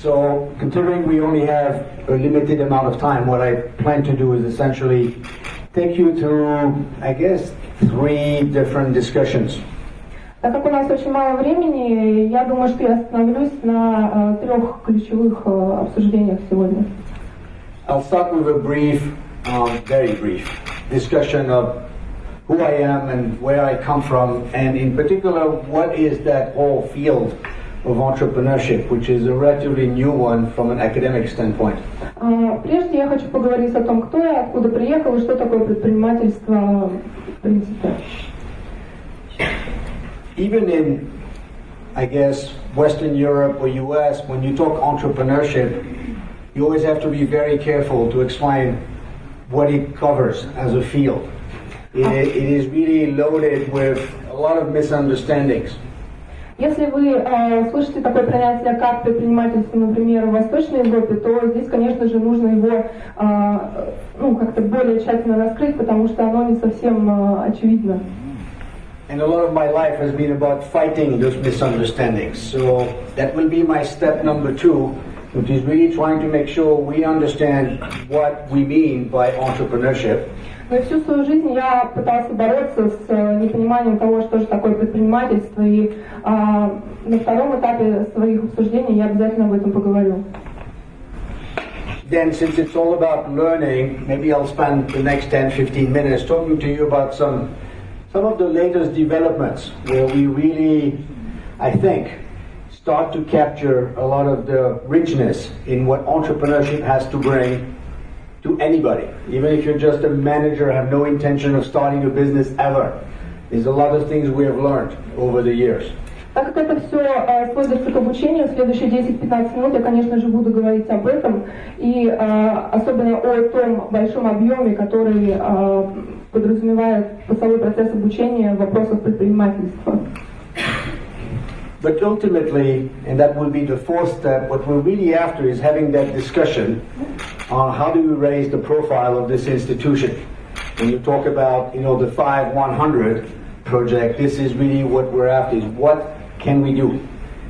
So, considering we only have a limited amount of time, what I plan to do is essentially take you through, I guess, 3 different discussions. Так как у нас очень мало времени, я думаю, что я остановлюсь на 3 ключевых обсуждениях сегодня. I'll start with a brief, very brief discussion of who I am and where I come from, and in particular, what is that whole field of entrepreneurship, which is a relatively new one from an academic standpoint. Прежде я хочу поговорить о том, кто я, откуда приехал и что такое предпринимательство в принципе. Even in, I guess, Western Europe or US, when you talk entrepreneurship, you always have to be very careful to explain what it covers as a field. It is really loaded with a lot of misunderstandings. Если вы слышите такое понятие, как предпринимательство, например, в Восточной Европе, то здесь, конечно же, нужно его как-то более тщательно раскрыть, потому что оно не совсем очевидно. And a lot of my life has been about fighting those misunderstandings. So that will be my step number 2, which is really trying to make sure we understand what we mean by entrepreneurship. Но и всю свою жизнь я пытался бороться с непониманием того, что же такое предпринимательство, и на втором этапе своих обсуждений я обязательно об этом поговорю. Then, since it's all about learning, maybe I'll spend the next 10-15 minutes talking to you about some of the latest developments where we really, I think, start to capture a lot of the richness in what entrepreneurship has to bring to anybody. Even if you're just a manager, have no intention of starting a business ever. There's a lot of things we have learned over the years. Так как это все сводится к обучению, в следующие 10-15 минут я, конечно же, буду говорить об этом, и особенно о том большом объеме, который подразумевает посыловой процесс обучения в вопросах предпринимательства. But ultimately, and that will be the 4th step, what we're really after is having that discussion on how do we raise the profile of this institution. When you talk about, the 5-100 project, this is really what we're after, is what can we do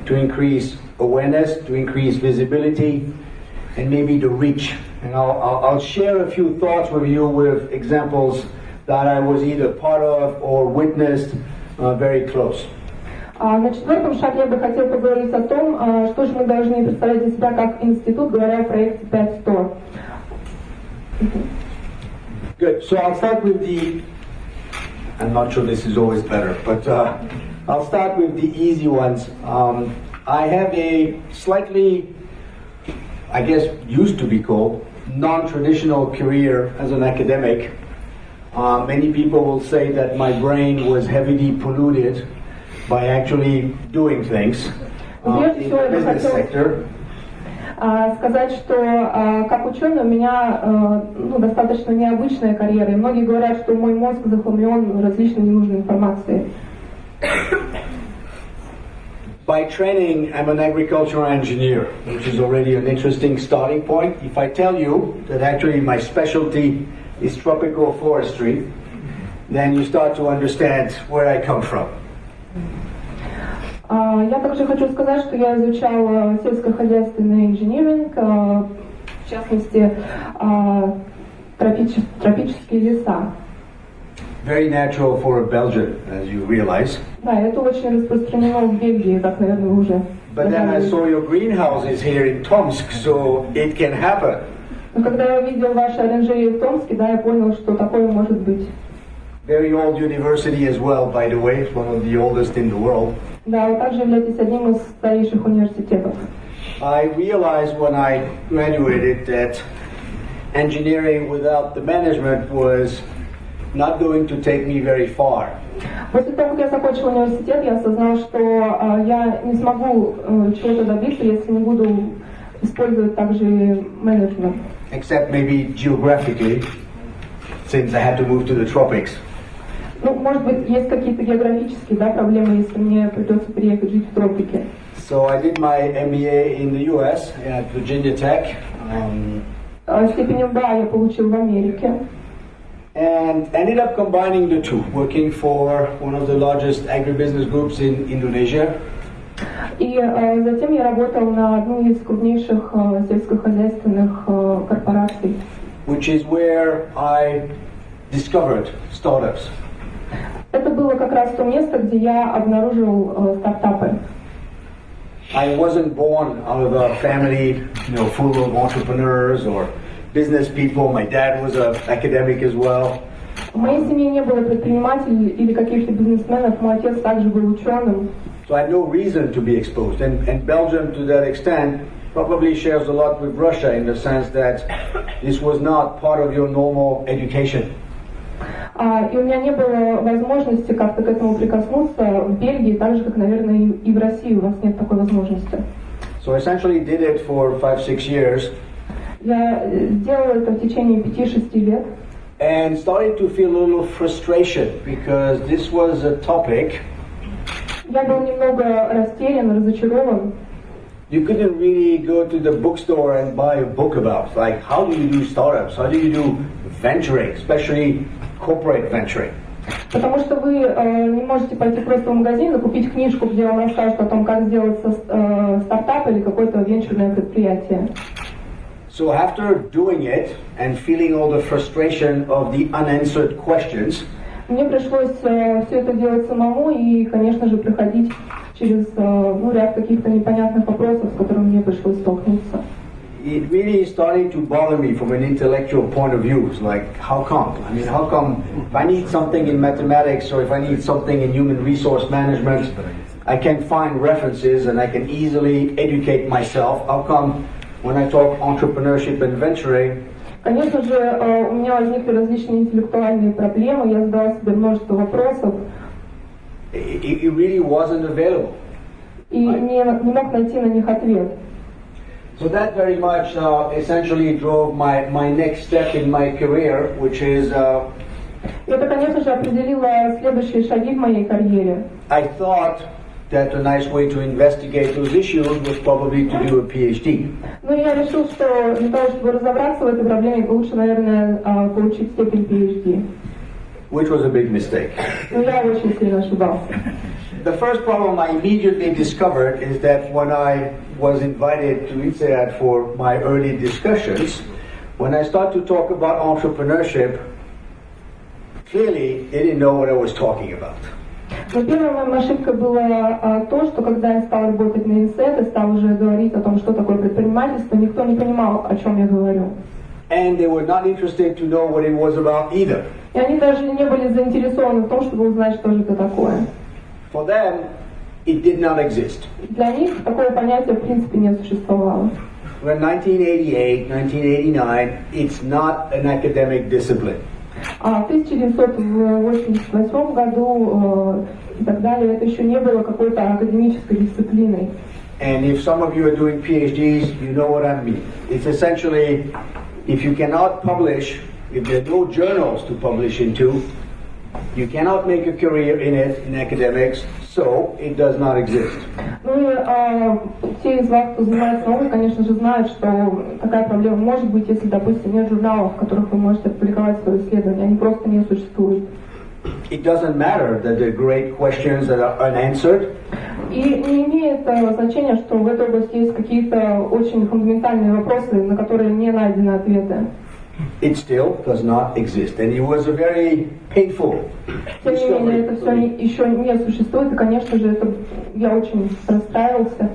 to increase awareness, to increase visibility, and maybe the reach. And I'll share a few thoughts with you with examples that I was either part of or witnessed very close. На 4-м шаге я бы хотел поговорить о том, что же мы должны представлять из себя как институт, говоря о проекте 5.100. Good. So I'll start with I'm not sure this is always better, but I'll start with the easy ones. I have a slightly, I guess, used to be called non-traditional career as an academic. Many people will say that my brain was heavily polluted by actually doing things in the business sector. Сказать, что как ученый у меня достаточно необычная карьера, и многие говорят, что мой мозг захламлен различной ненужной информацией. By training, I'm an agricultural engineer, which is already an interesting starting point. If I tell you that actually my specialty is tropical forestry, then you start to understand where I come from. Я также хочу сказать, что я изучала сельскохозяйственный инжиниринг, в частности, тропические леса. Very natural for a Belgian, as you realize. Да, это очень распространено в Бельгии, как, наверное, вы уже. But then I saw your greenhouses here in Tomsk, so it can happen. Но когда я видел ваши оранжереи в Томске, да, я понял, что такое может быть. Very old university as well, by the way, it's one of the oldest in the world. Да, вы также являетесь одним из старейших университетов. I realized when I graduated that engineering without the management was not going to take me very far. После того, как я закончил университет, я осознал, что я не смогу чего-то добиться, если не буду использовать также менеджмент. Except maybe geographically, since I had to move to the tropics. Ну, может быть, есть какие-то географические, проблемы, если мне придется переехать жить в тропике. So I did my MBA in the US at Virginia Tech. Степень МБА я получил в Америке. And ended up combining the two, working for one of the largest agribusiness groups in Indonesia. И затем я работал на одной из крупнейших сельскохозяйственных корпораций. Which is where I discovered startups. Это было как раз то место, где я обнаружил стартапы. I wasn't born out of a family, full of entrepreneurs or business people. My dad was an academic as well. В моей семье не было предпринимателей или каких-то бизнесменов. Мой отец также был ученым. So I had no reason to be exposed. And Belgium, to that extent, probably shares a lot with Russia in the sense that this was not part of your normal education. И у меня не было возможности как-то к этому прикоснуться в Бельгии, так же, как, наверное, и в России у вас нет такой возможности. So I essentially did it for 5-6 years. Я делала это в течение 5-6 лет. And started to feel a little frustration because this was a topic Я был немного растерян, разочарован. you couldn't really go to the bookstore and buy a book about. Like, how do you do startups? How do you do venturing, especially corporate venturing? Потому что вы не можете пойти просто в магазин и купить книжку, где вам расскажут о том, как сделать стартап или какое-то венчурное предприятие. So after doing it and feeling all the frustration of the unanswered questions, мне пришлось все это делать самому и, конечно же, проходить через ряд каких-то непонятных вопросов, с которыми мне пришлось столкнуться. It really started to bother me from an intellectual point of view. It's like, how come? I mean, how come if I need something in mathematics or if I need something in human resource management, I can find references and I can easily educate myself. How come when I talk entrepreneurship and venturing, конечно же, у меня возникли различные интеллектуальные проблемы, я задала себе множество вопросов. It really wasn't available. И не мог найти на них ответ. So that very much essentially drove my next step in my career, which is Это, конечно же, определило следующие шаги в моей карьере. I thought that a nice way to investigate those issues was probably to do a PhD. Ну, я решил, что для того, чтобы разобраться в этой проблеме, лучше, наверное, получить степень PhD. Which was a big mistake. Но я очень сильно ошибался. The first problem I immediately discovered is that when I was invited to INSEAD for my early discussions, when I started to talk about entrepreneurship, clearly they didn't know what I was talking about. Но первой моей ошибкой было то, что когда я стал работать на INSEAD и стал уже говорить о том, что такое предпринимательство, никто не понимал, о чем я говорю. And they were not interested to know what it was about either. И они даже не были заинтересованы в том, чтобы узнать, что же это такое. For them, it did not exist. Для них такое понятие в принципе не существовало. In 1988, 1989, it's not an academic discipline. А в 1988 году и так далее это еще не было какой-то академической дисциплиной. And if some of you are doing PhDs, you know what I mean. It's essentially, if you cannot publish, if there are no journals to publish into, you cannot make a career in it, in academics, so it does not exist. Ну и те из вас, кто занимается наукой, конечно же, знают, что такая проблема может быть, если, допустим, нет журналов, в которых вы можете опубликовать свои исследования, они просто не существуют. It doesn't matter that there are great questions that are unanswered. И не имеет значения, что в этой области есть какие-то очень фундаментальные вопросы, на которые не найдены ответы. It still does not exist, and it was a very painful Тем не менее, это все еще не существует, и, конечно же, я очень расстраивался.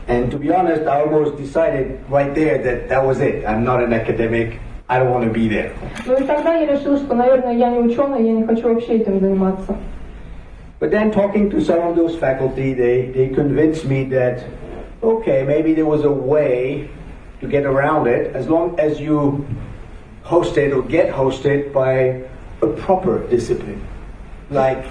And to be honest, I almost decided right there that that was it. I'm not an academic. I don't want to be there. Ну и тогда я решил, что, наверное, я не ученый, я не хочу вообще этим заниматься. But then talking to some of those faculty, they convinced me that, okay, maybe there was a way to get around it as long as you host it or get hosted by a proper discipline. Like,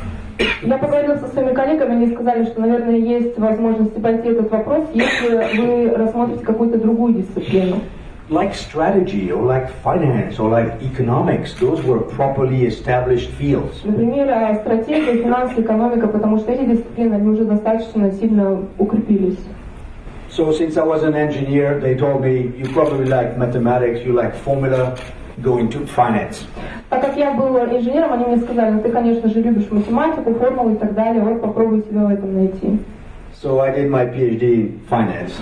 я поговорила со своими коллегами, они сказали, что, наверное, есть возможность обойти этот вопрос, если вы рассмотрите какую-то другую дисциплину. Like strategy or like finance or like economics, those were properly established fields. Например, стратегия, финансы, экономика, потому что эти дисциплины, они уже достаточно сильно укрепились. So since I was an engineer, they told me, you probably like mathematics, you like formula, go into finance. Так как я был инженером, они мне сказали, ну ты, конечно же, любишь математику, формулы и так далее, вот попробуй себя в этом найти. So I did my PhD in finance.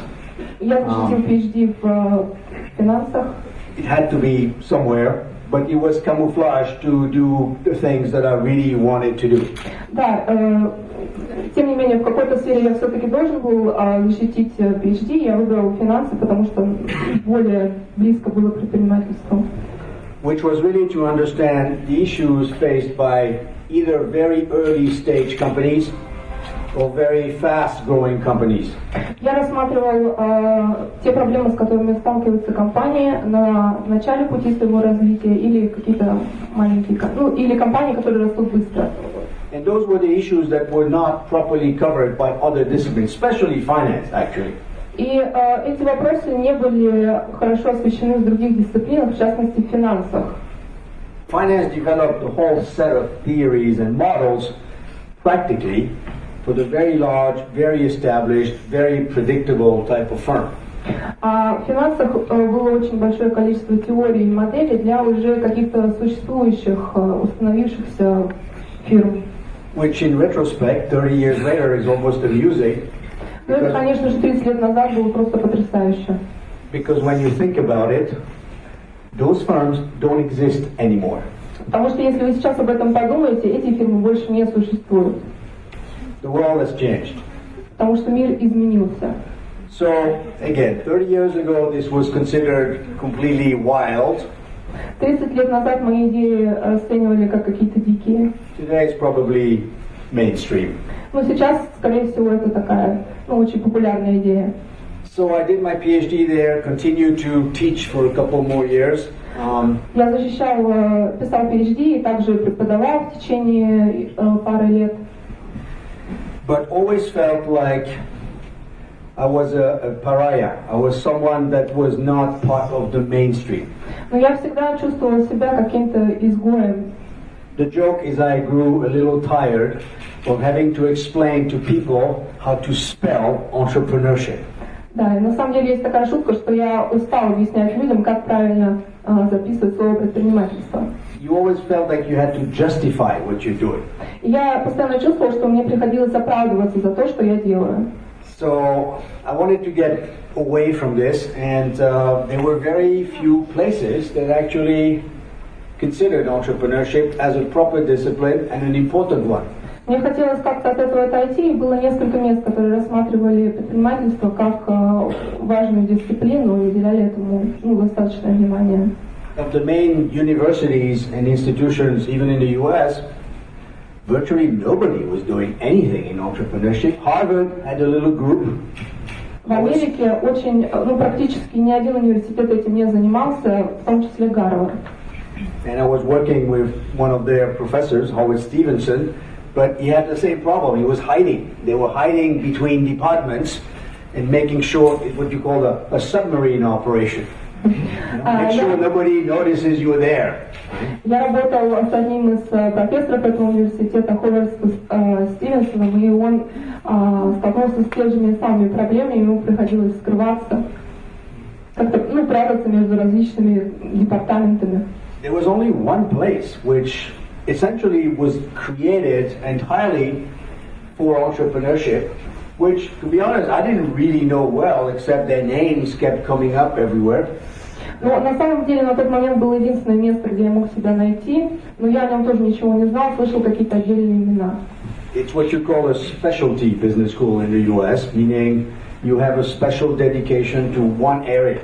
Я защитил PhD в финансах. It had to be somewhere, but it was camouflage to do the things that I really wanted to do. Да, тем не менее, в какой-то сфере я все-таки должен был защитить PhD. Я выбрал финансы, потому что более близко было к предпринимательству. Which was really to understand the issues faced by either very early stage companies or very fast growing companies. Я рассматривал те проблемы, с которыми сталкиваются компании на начале пути своего развития или какие-то маленькие, или компании, которые растут быстро. And those were the issues that were not properly covered by other disciplines, especially finance, actually. И эти вопросы не были хорошо освещены в других дисциплинах, в частности в финансах. Finance developed a whole set of theories and models practically for the very large, very established, very predictable type of firm. А в финансах было очень большое количество теорий и моделей для уже каких-то существующих, установившихся фирм. Which in retrospect, 30 years later, is almost amusing. Ну это, конечно же, 30 лет назад было просто потрясающе. Because when you think about it, those firms don't exist anymore. Потому что если вы сейчас об этом подумаете, эти фирмы больше не существуют. The world has changed. Потому что мир изменился. So, again, 30 years ago, this was considered completely wild. 30 лет назад мои идеи расценивали как какие-то дикие. Today it's probably mainstream. Но сейчас, скорее всего, это такая, очень популярная идея. So I did my PhD there, continued to teach for a couple more years. Я защищал, писал PhD и также преподавал в течение пары лет. But always felt like I was a pariah. I was someone that was not part of the mainstream. Но я всегда чувствовал себя каким-то изгоем. The joke is I grew a little tired of having to explain to people how to spell entrepreneurship. Да, и на самом деле есть такая шутка, что я устал объяснять людям, как правильно записывать слово предпринимательство. You always felt like you had to justify what you're doing. Я постоянно чувствовал, что мне приходилось оправдываться за то, что я делаю. So I wanted to get away from this, and there were very few places that actually considered entrepreneurship as a proper discipline and an important one. Мне хотелось как-то от этого отойти, и было несколько мест, которые рассматривали предпринимательство как важную дисциплину и уделяли этому достаточное внимание. Of the main universities and institutions, even in the US, virtually nobody was doing anything in entrepreneurship. Harvard had a little group. В Америке очень, практически ни один университет этим не занимался, в том числе Гарвард. And I was working with one of their professors, Howard Stevenson, but he had the same problem. He was hiding. They were hiding between departments and making sure what you call a submarine operation. Make sure nobody notices you were there. Я работал с одним из профессоров этого университета, Ховардом Стивенсоном, и он столкнулся с теми же самыми проблемами, ему приходилось скрываться, как-то прятаться между различными департаментами. There was only one place which essentially was created entirely for entrepreneurship, which, to be honest, I didn't really know well, except their names kept coming up everywhere. Но на самом деле на тот момент было единственное место, где я мог себя найти, но я о нем тоже ничего не знал, слышал какие-то отдельные имена. It's what you call a specialty business school in the US, meaning you have a special dedication to one area.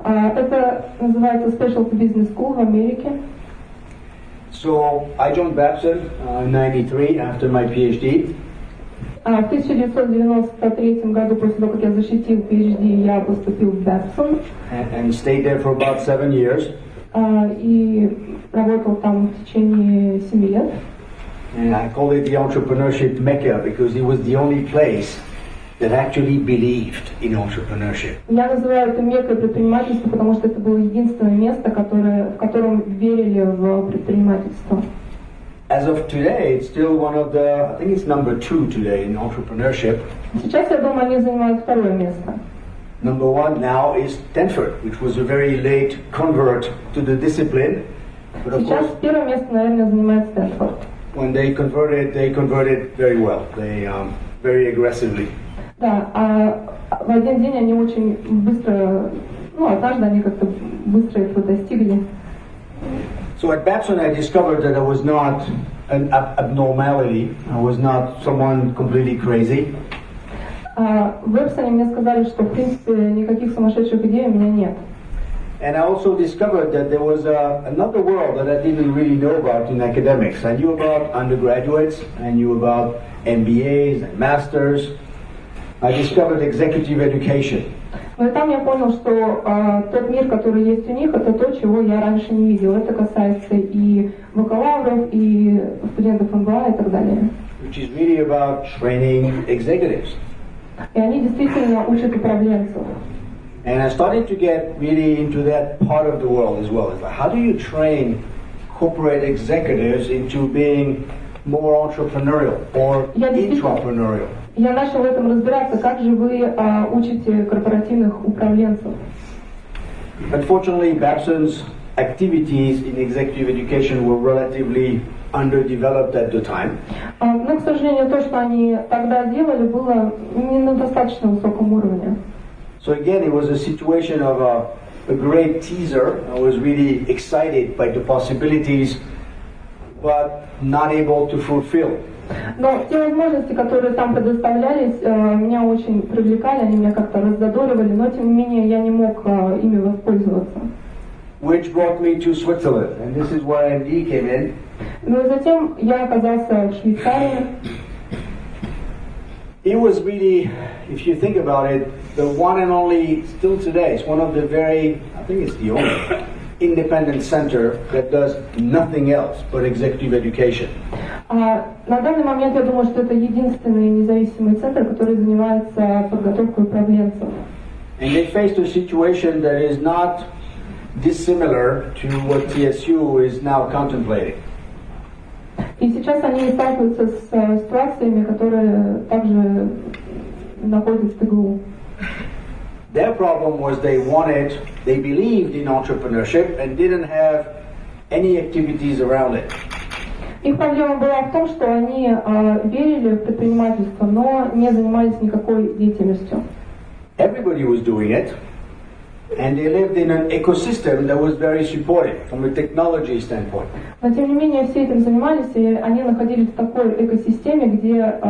Это называется Specialty Business School в Америке. So I joined Babson in '93 after my PhD. В 1993 году, после того, как я защитил PhD, я поступил в Babson. And stayed there for about 7 years. И работал там в течение 7 лет. And I call it the entrepreneurship mecca because it was the only place that actually believed in entrepreneurship. Я называю это меккой предпринимательства, потому что это было единственное место, в котором верили в предпринимательство. As of today, it's still one of the, I think it's number 2 today in entrepreneurship. Сейчас, я думаю, они занимают второе место. Number 1 now is Stanford, which was a very late convert to the discipline. But of Сейчас course, первое место, наверное, занимает Стэнфорд. when they converted very well. They very aggressively. Да, а в один день они очень быстро, однажды они как-то быстро этого достигли. So at Babson I discovered that I was not an abnormality, I was not someone completely crazy. В Эпсоне мне сказали, что в принципе никаких сумасшедших идей у меня нет. And I also discovered that there was another world that I didn't really know about in academics. I knew about undergraduates, I knew about MBAs and masters. I discovered executive education. Но и там я понял, что тот мир, который есть у них, это то, чего я раньше не видел. Это касается и бакалавров, и студентов МБА и так далее. Which is really about training executives. И они действительно учат управленцев. And I started to get really into that part of the world as well. It's like, how do you train corporate executives into being more entrepreneurial or intrapreneurial? Я начал в этом разбираться, как же вы учите корпоративных управленцев. Unfortunately, Babson's activities in executive education were relatively underdeveloped at the time. Но, к сожалению, то, что они тогда делали, было не на достаточно высоком уровне. So again, it was a situation of a great teaser. I was really excited by the possibilities, but not able to fulfill. Но те возможности, которые там предоставлялись, меня очень привлекали, они меня как-то раззадоривали, но тем не менее я не мог ими воспользоваться. Which brought me to Switzerland, and this is where IMD came in. Ну и затем я оказался в Швейцарии. It was really, if you think about it, the one and only, still today, it's one of the very, I think it's the only independent center that does nothing else but executive education. На данный момент я думаю, что это единственный независимый центр, который занимается подготовкой управленцев. And they faced a situation that is not dissimilar to what TSU is now contemplating. И сейчас они сталкиваются с ситуациями, которые также находятся в ТГУ. Their problem was they believed in entrepreneurship and didn't have any activities around it. Их проблема была в том, что они верили в предпринимательство, но не занимались никакой деятельностью. Everybody was doing it, and they lived in an ecosystem that was very supportive from a technology standpoint. Но тем не менее все этим занимались, и они находились в такой экосистеме, где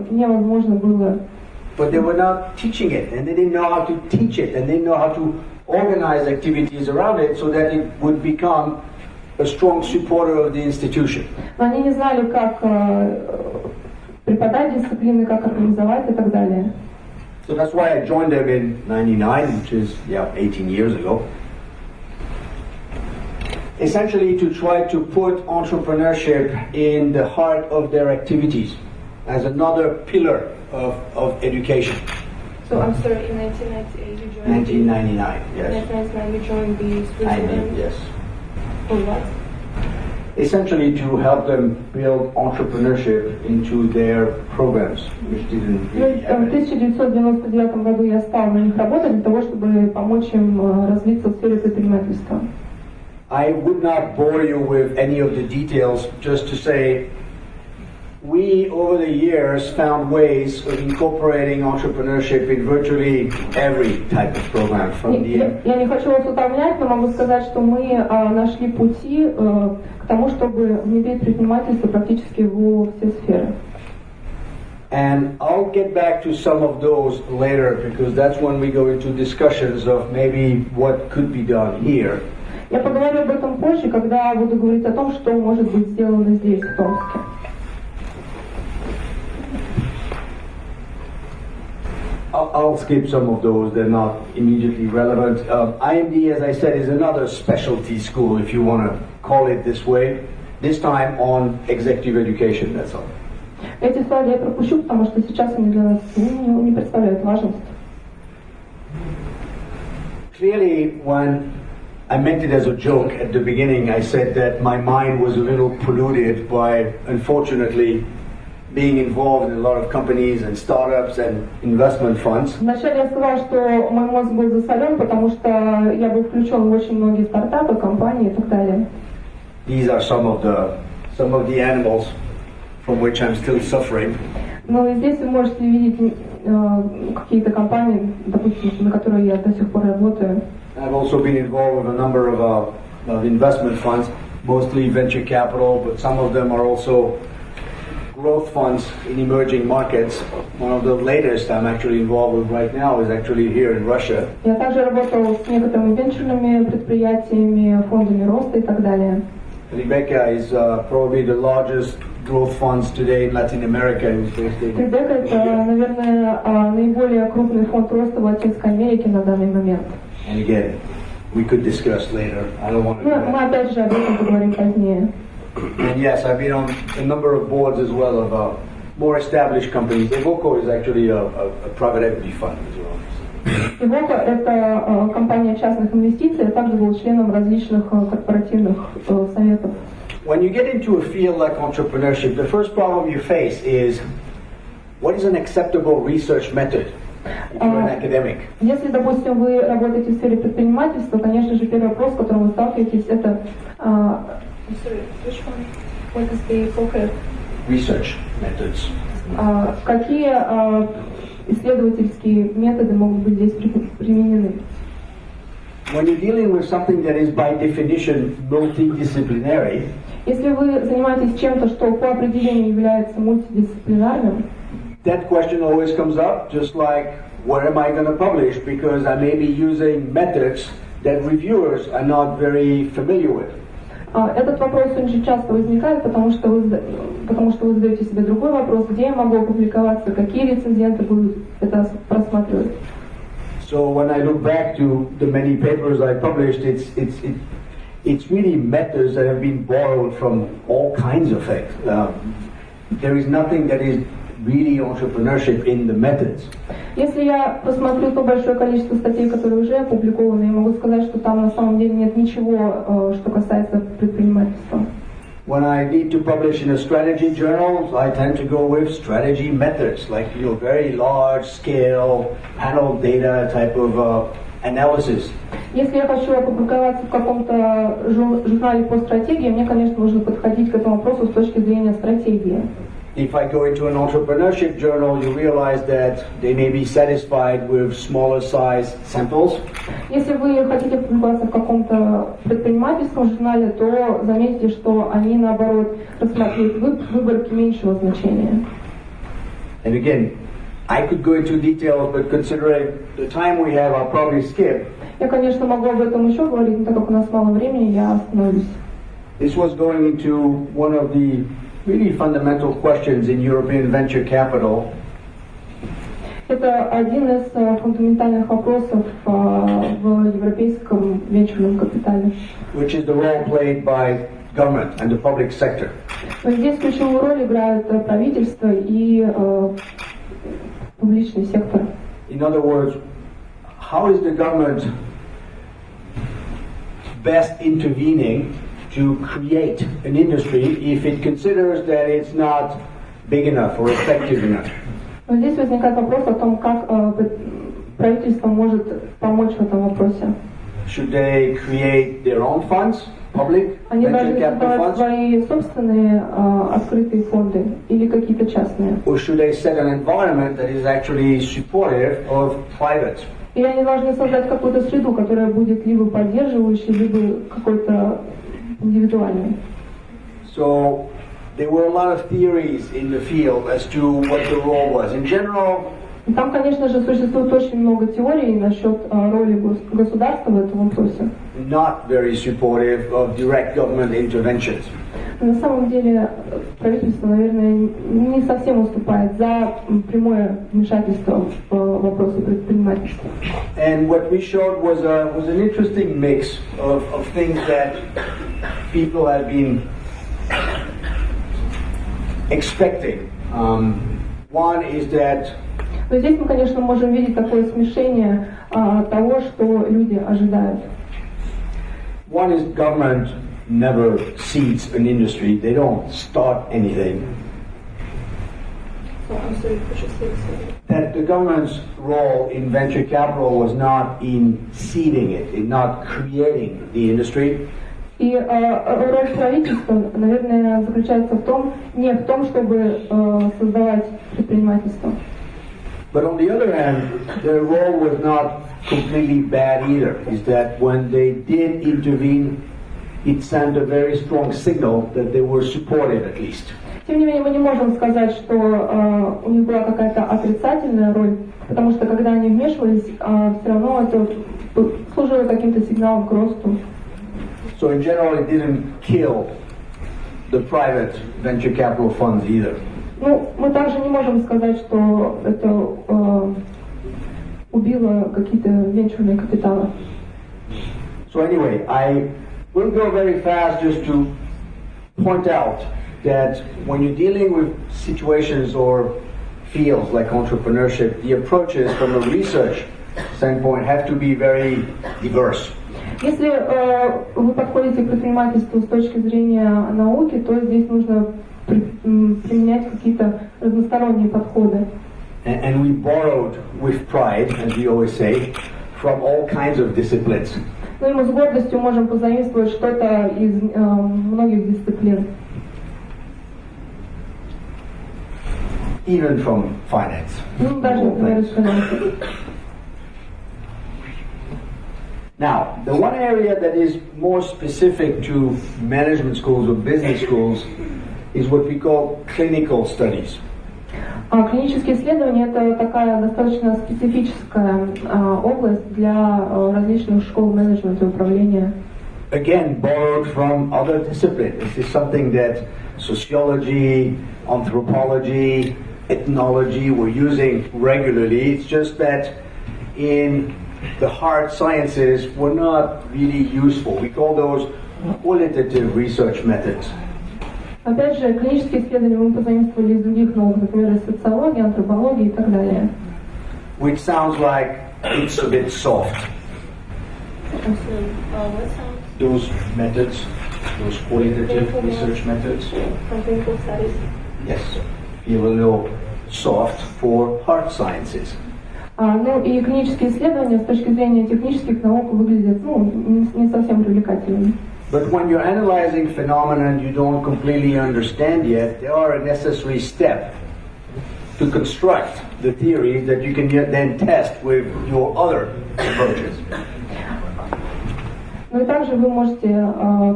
невозможно было. But they were not teaching it, and they didn't know how to teach it, and they didn't know how to organize activities around it so that it would become a strong supporter of the institution. Но они не знали, как преподать дисциплины, как организовать и так далее. So that's why I joined them in '99, which is 18 years ago. Essentially to try to put entrepreneurship in the heart of their activities as another pillar of education. So I'm sorry, in 1998 you joined 1999, yes. 1999 you joined the Switzerland. Yes. For what? Essentially to help them build entrepreneurship into their programs, which didn't really have В 1999 году я стал на них работать для того, чтобы помочь им развиться в сфере предпринимательства. I would not bore you with any of the details, just to say we, over the years, found ways of incorporating entrepreneurship in virtually every type of program. Я не хочу вас утомлять, но могу сказать, что мы нашли пути к тому, чтобы внедрить предпринимательство практически во все сферы. And I'll get back to some of those later, because that's when we go into discussions of maybe what could be done here. Я поговорю об этом позже, когда буду говорить о том, что может быть сделано здесь, в Томске. I'll skip some of those, they're not immediately relevant. IMD, as I said, is another specialty school, if you want to call it this way, this time on executive education, that's all. Эти слайды я пропущу, потому что сейчас они для нас не представляют важность. Clearly, when I meant it as a joke at the beginning, I said that my mind was a little polluted by, unfortunately, being involved in a lot of companies and startups and investment funds. Вначале я сказала, что мой мозг был засолен, потому что я был включен в очень многие стартапы, компании и так далее. These are some of the animals from which I'm still suffering. Но здесь вы можете видеть какие-то компании, допустим, на которые я до сих пор работаю. I've also been involved with a number of investment funds, mostly venture capital, but some of them are also growth funds in emerging markets. One of the latest I'm actually involved with right now is actually here in Russia. Я также работал с некоторыми венчурными предприятиями, фондами роста и так далее. Rebecca is probably the largest growth funds today in Latin America. Rebecca это, наверное, наиболее крупный фонд роста в Латинской Америке на данный момент. And again, we could discuss later. I don't want to. Мы опять же об этом поговорим позднее. And yes, I've been on a number of boards as well of more established companies. Evoco is actually a private equity fund as well. Чего это компания частных инвестиций, я также был членом различных корпоративных советов. When you get into a field like entrepreneurship, the first problem you face is what is an acceptable research method if you're an academic? Если, допустим, вы работаете в сфере предпринимательства, конечно же, первый вопрос, с которым вы сталкиваетесь, это what is the focus? Research methods. Какие исследовательские методы могут быть здесь применены? When you're dealing with something that is by definition multidisciplinary, если вы занимаетесь чем-то, что по определению является мультидисциплинарным, that question always comes up, just like where am I going to publish, because I may be using methods that reviewers are not very familiar with. Этот вопрос очень часто возникает, потому что вы задаете себе другой вопрос, где я могу опубликоваться, какие рецензенты будут это просматривать. So when I look back to the many papers I published, it's really methods that have been borrowed from all kinds of things. There is nothing that is really entrepreneurship in the methods. Если я посмотрю то большое количество статей, которые уже опубликованы, я могу сказать, что там на самом деле нет ничего, что касается предпринимательства. When I need to publish in a strategy journal, I tend to go with strategy methods, like very large scale panel data type of analysis. Если я хочу опубликоваться в каком-то журнале по стратегии, мне, конечно, нужно подходить к этому вопросу с точки зрения стратегии. If I go into an entrepreneurship journal, you realize that they may be satisfied with smaller size samples. Если вы хотите публиковаться в каком-то предпринимательском журнале, то заметите, что они, наоборот, рассматривают выборки меньшего значения. And again, I could go into details, but considering the time we have, I'll probably skip. Я, конечно, могу об этом еще говорить, но так как у нас мало времени, я остановлюсь. This was going into one of the really fundamental questions in European venture capital. Это один из фундаментальных вопросов в европейском венчурном капитале. Which is the role played by government and the public sector. Здесь ключевую роль играют правительство и публичный сектор. In other words, how is the government best intervening to create an industry if it considers that it's not big enough or effective enough? Но здесь возникает вопрос о том, как правительство может помочь в этом вопросе. Should they create their own funds, public Они venture должны capital создавать funds? свои собственные открытые фонды или какие-то частные. Or should they set an environment that is actually supportive of private? Или они должны создать какую-то среду, которая будет либо поддерживающей, либо какой-то индивидуальной. So there were a lot of theories in the field as to what the role was. In general, Там, конечно же, существует очень много теорий насчет роли государства в этом вопросе. not very supportive of direct government interventions. На самом деле правительство, наверное, не совсем уступает за прямое вмешательство в вопросы предпринимательства. And what we showed was an interesting mix of things that people have been expecting. One is that Но здесь мы, конечно, можем видеть такое смешение того, что люди ожидают. one is government never seeds an industry. They don't start anything. That the government's role in venture capital was not in seeding it, in not creating the industry. И роль правительства, наверное, заключается не в том, чтобы создавать предпринимательство. But on the other hand, their role was not completely bad either. Is that when they did intervene, it sent a very strong signal that they were supported at least. Тем не менее, мы не можем сказать, что у них была какая-то отрицательная роль, потому что когда они вмешивались, все равно это служило каким-то сигналом к росту. So in general, it didn't kill the private venture capital funds either. Ну, мы также не можем сказать, что это убило какие-то венчурные капиталы. So anyway, I will go very fast just to point out that when you're dealing with situations or fields like entrepreneurship, the approaches from a research standpoint have to be very diverse. Если вы подходите к предпринимательству с точки зрения науки, то здесь нужно применять какие-то разносторонние подходы. And we borrowed with pride, as we always say, from all kinds of disciplines. Ну и мы с гордостью можем позаимствовать что-то из многих дисциплин. Even from finance. Ну, даже, например, из финансов. Now, the one area that is more specific to management schools or business schools is what we call clinical studies. Клинические исследования – это такая достаточно специфическая область для различных школ менеджмента и управления. Again, borrowed from other disciplines. This is something that sociology, anthropology, ethnology were using regularly. It's just that in the hard sciences were not really useful. We call those qualitative research methods. Опять же, клинические исследования мы позаимствовали из других наук, например, из социологии, антропологии и так далее. Which sounds like it's a bit soft. Those methods, those qualitative research methods. From clinical studies. Yes, feel a little soft for hard sciences. Ну и клинические исследования с точки зрения технических наук выглядят не совсем привлекательными. But when you're analyzing phenomena you don't completely understand yet, they are a necessary step to construct the theories that you can then test with your other approaches. Ну и также вы можете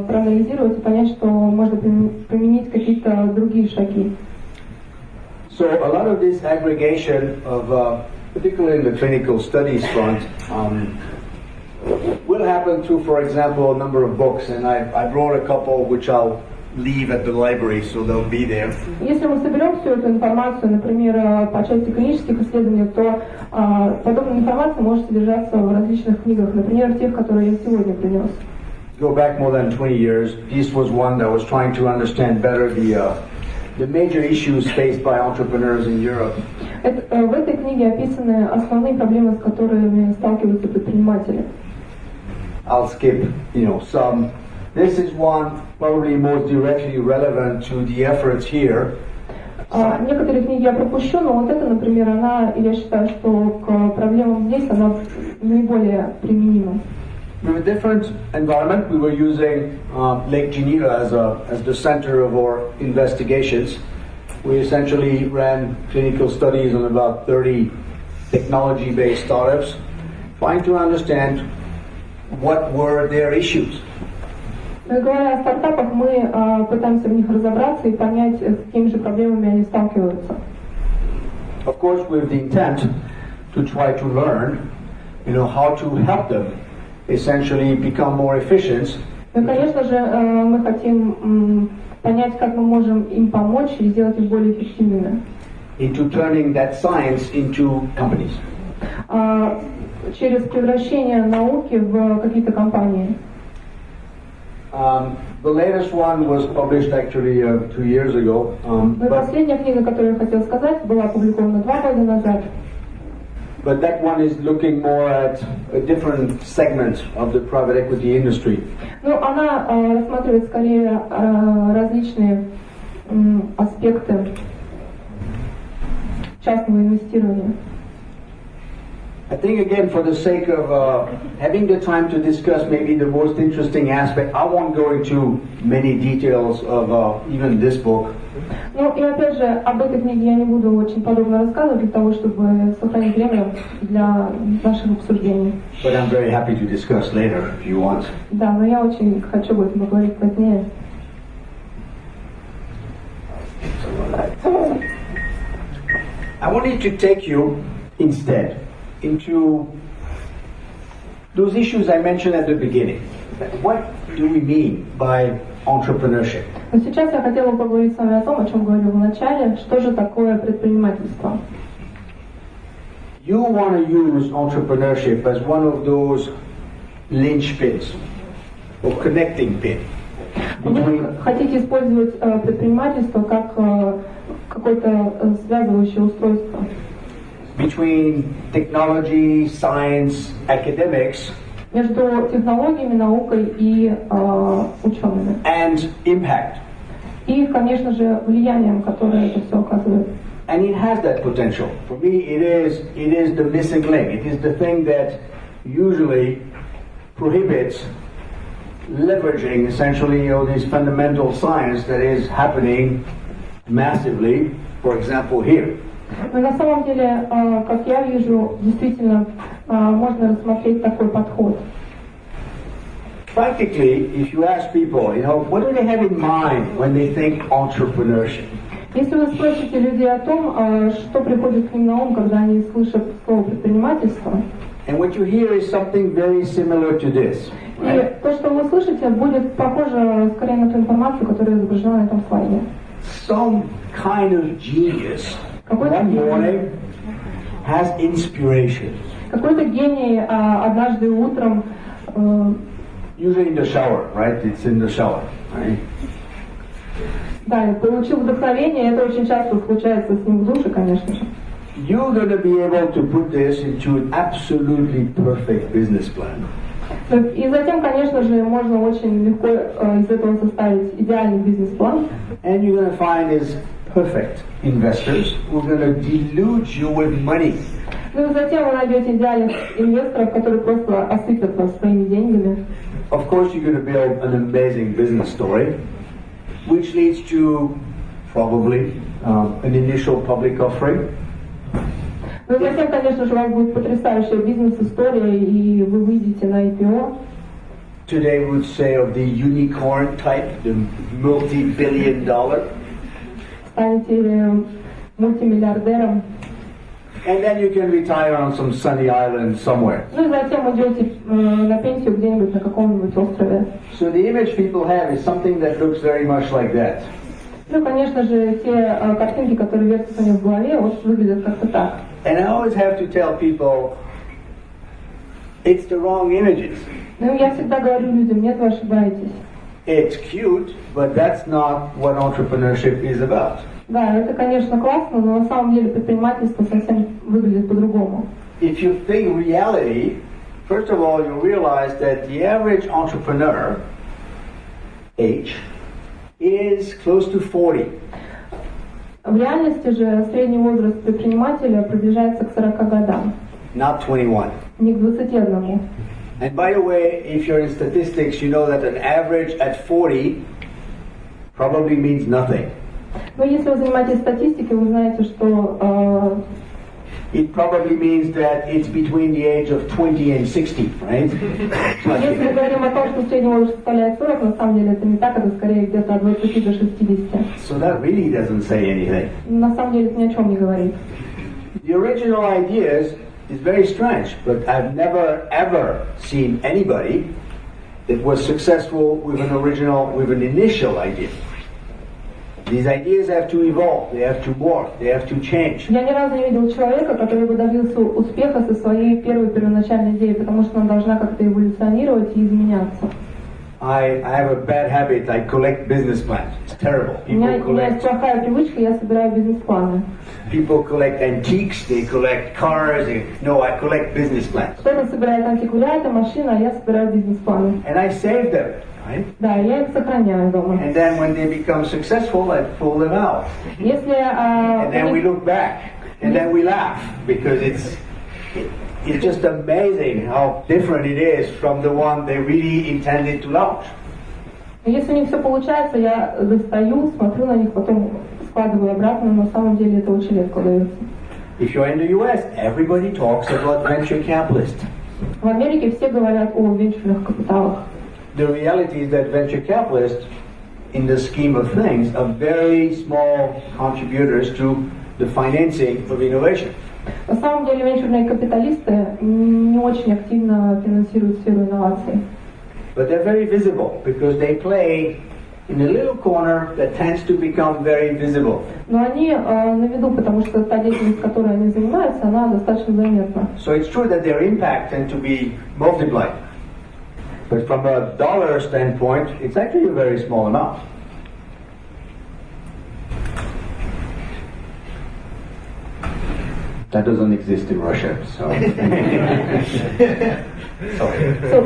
проанализировать и понять, что можно применить какие-то другие шаги. So a lot of this aggregation of, particularly in the clinical studies front, will happen through, for example, a number of books, and I brought a couple which I'll leave at the library, so they'll be there. Если мы соберем всю эту информацию, например, по части клинических исследований, то подобная информация может содержаться в различных книгах, например, тех, которые я сегодня принес. Go back more than 20 years. This was one that was trying to understand better the major issues faced by entrepreneurs in Europe. В этой книге описаны основные проблемы, с которыми сталкиваются предприниматели. I'll skip, some. This is one probably most directly relevant to the efforts here. Некоторые книги я пропущу, но вот эта, например, я считаю, что к проблемам здесь она наиболее применима. With a different environment, we were using Lake Geneva as the center of our investigations. We essentially ran clinical studies on about 30 technology-based startups, trying to understand what were their issues. Говоря о стартапах, мы пытаемся в них разобраться и понять, с какими же проблемами они сталкиваются. Of course, with the intent to try to learn, how to help them essentially become more efficient. Ну, конечно же, мы хотим понять, как мы можем им помочь и сделать их более эффективными. Into turning that science into companies. Через превращение науки в какие-то компании. The latest one was published actually 2 years ago. Последняя книга, которую я хотела сказать, была опубликована 2 года назад. But that one is looking more at a different segment of the private equity industry. Ну, она рассматривает скорее различные аспекты частного инвестирования. I think again, for the sake of having the time to discuss maybe the most interesting aspect, I won't go into many details of even this book. Ну и опять же, об этой книге я не буду очень подробно рассказывать для того, чтобы сохранить время для наших обсуждений. But I'm very happy to discuss later if you want. Да, но я очень хочу об этом поговорить позднее. I wanted to take you instead into those issues I mentioned at the beginning. What do we mean by entrepreneurship? Но сейчас я хотела поговорить с вами о том, о чем говорил в начале, что же такое предпринимательство. You want to use entrepreneurship as one of those linchpins or connecting pin. Вы хотите использовать предпринимательство как какое-то связывающее устройство. Between technology, science, academics, между технологиями, наукой и учеными. And impact. И, конечно же, влиянием, которое это все оказывает. And it has that potential. For me, it is the missing link. It is the thing that usually prohibits leveraging essentially this fundamental science that is happening massively, for example, here. Но на самом деле, как я вижу, действительно можно рассмотреть такой подход. Practically, if you ask people, what do they have in mind when they think entrepreneurship? Если вы спросите людей о том, что приходит к ним на ум, когда они слышат слово предпринимательство, and what you hear is something very similar to this. И то, что вы слышите, будет похоже скорее на ту информацию, которая изображена на этом слайде. Some kind of genius one morning has inspiration. Какой-то гений однажды утром. Usually in the shower, right? It's in the shower, right? Да, получил вдохновение, это очень часто случается с ним в душе, конечно же. You're going to be able to put this into an absolutely perfect business plan. И затем, конечно же, можно очень легко из этого составить идеальный бизнес-план. And you're going to find is perfect investors who are going to delude you with money. Ну и затем вы найдете идеальных инвесторов, которые просто осыпят вас своими деньгами. Of course, you're going to build an amazing business story, which leads to probably an initial public offering. Ну и затем, конечно же, у вас будет потрясающая бизнес-история, и вы выйдете на IPO. Today we would say of the unicorn type, the multi-billion-dollar. Станете мультимиллиардером. And then you can retire on some sunny island somewhere. Ну и затем идете на пенсию где-нибудь на каком-нибудь острове. So the image people have is something that looks very much like that. Ну, конечно же, те картинки, которые вертятся у них в голове, вот выглядят как-то так. And I always have to tell people, it's the wrong images. Ну, я всегда говорю людям, нет, вы ошибаетесь. It's cute, but that's not what entrepreneurship is about. Да, это, конечно, классно, но на самом деле предпринимательство совсем выглядит по-другому. If you think reality, first of all, you realize that the average entrepreneur age is close to 40. В реальности же средний возраст предпринимателя приближается к 40 годам. Not 21. Не к 21. And by the way, if you're in statistics, you know that an average at 40 probably means nothing. Но если вы занимаетесь статистикой, вы знаете, что it probably means that it's between the age of 20 and 60, right? Если мы говорим о том, что средний возраст составляет 40, на самом деле это не так, это скорее где-то от 20 до 60. So that really doesn't say anything. На самом деле это ни о чем не говорит. The original ideas is very strange, but I've never ever seen anybody that was successful with an initial idea. These ideas have to evolve, they have to morph, they have to change. Я ни разу не видел человека, который бы добился успеха со своей первоначальной идеей, потому что она должна как-то эволюционировать и изменяться. I have a bad habit. I collect business plans. It's terrible. У меня есть плохая привычка, я собираю бизнес-планы. People collect antiques, they collect cars. No, I collect business plans. Кто-то собирает антиквариаты, машины, а я собираю бизнес-планы. And I save them. Right? Да, я их сохраняю дома. And then when they become successful, I pull them out. Если, and then we look back, and then we laugh because it's just amazing how different it is from the one they really intended to launch. Если у них все получается, я достаю, смотрю на них, потом складываю обратно, но на самом деле это очень легко дается. If you're in the US, everybody talks about venture capitalists. В Америке все говорят о венчурных капиталах. The reality is that venture capitalists, in the scheme of things, are very small contributors to the financing of innovation. На самом деле венчурные капиталисты не очень активно финансируют сферу инноваций. But they're very visible because they play in a little corner that tends to become very visible. Но они на виду, потому что та деятельность, которой они занимаются, она достаточно заметна. So it's true that their impact tends to be multiplied. But from a dollar standpoint, it's actually a very small amount. That doesn't exist in Russia, so. Sorry. So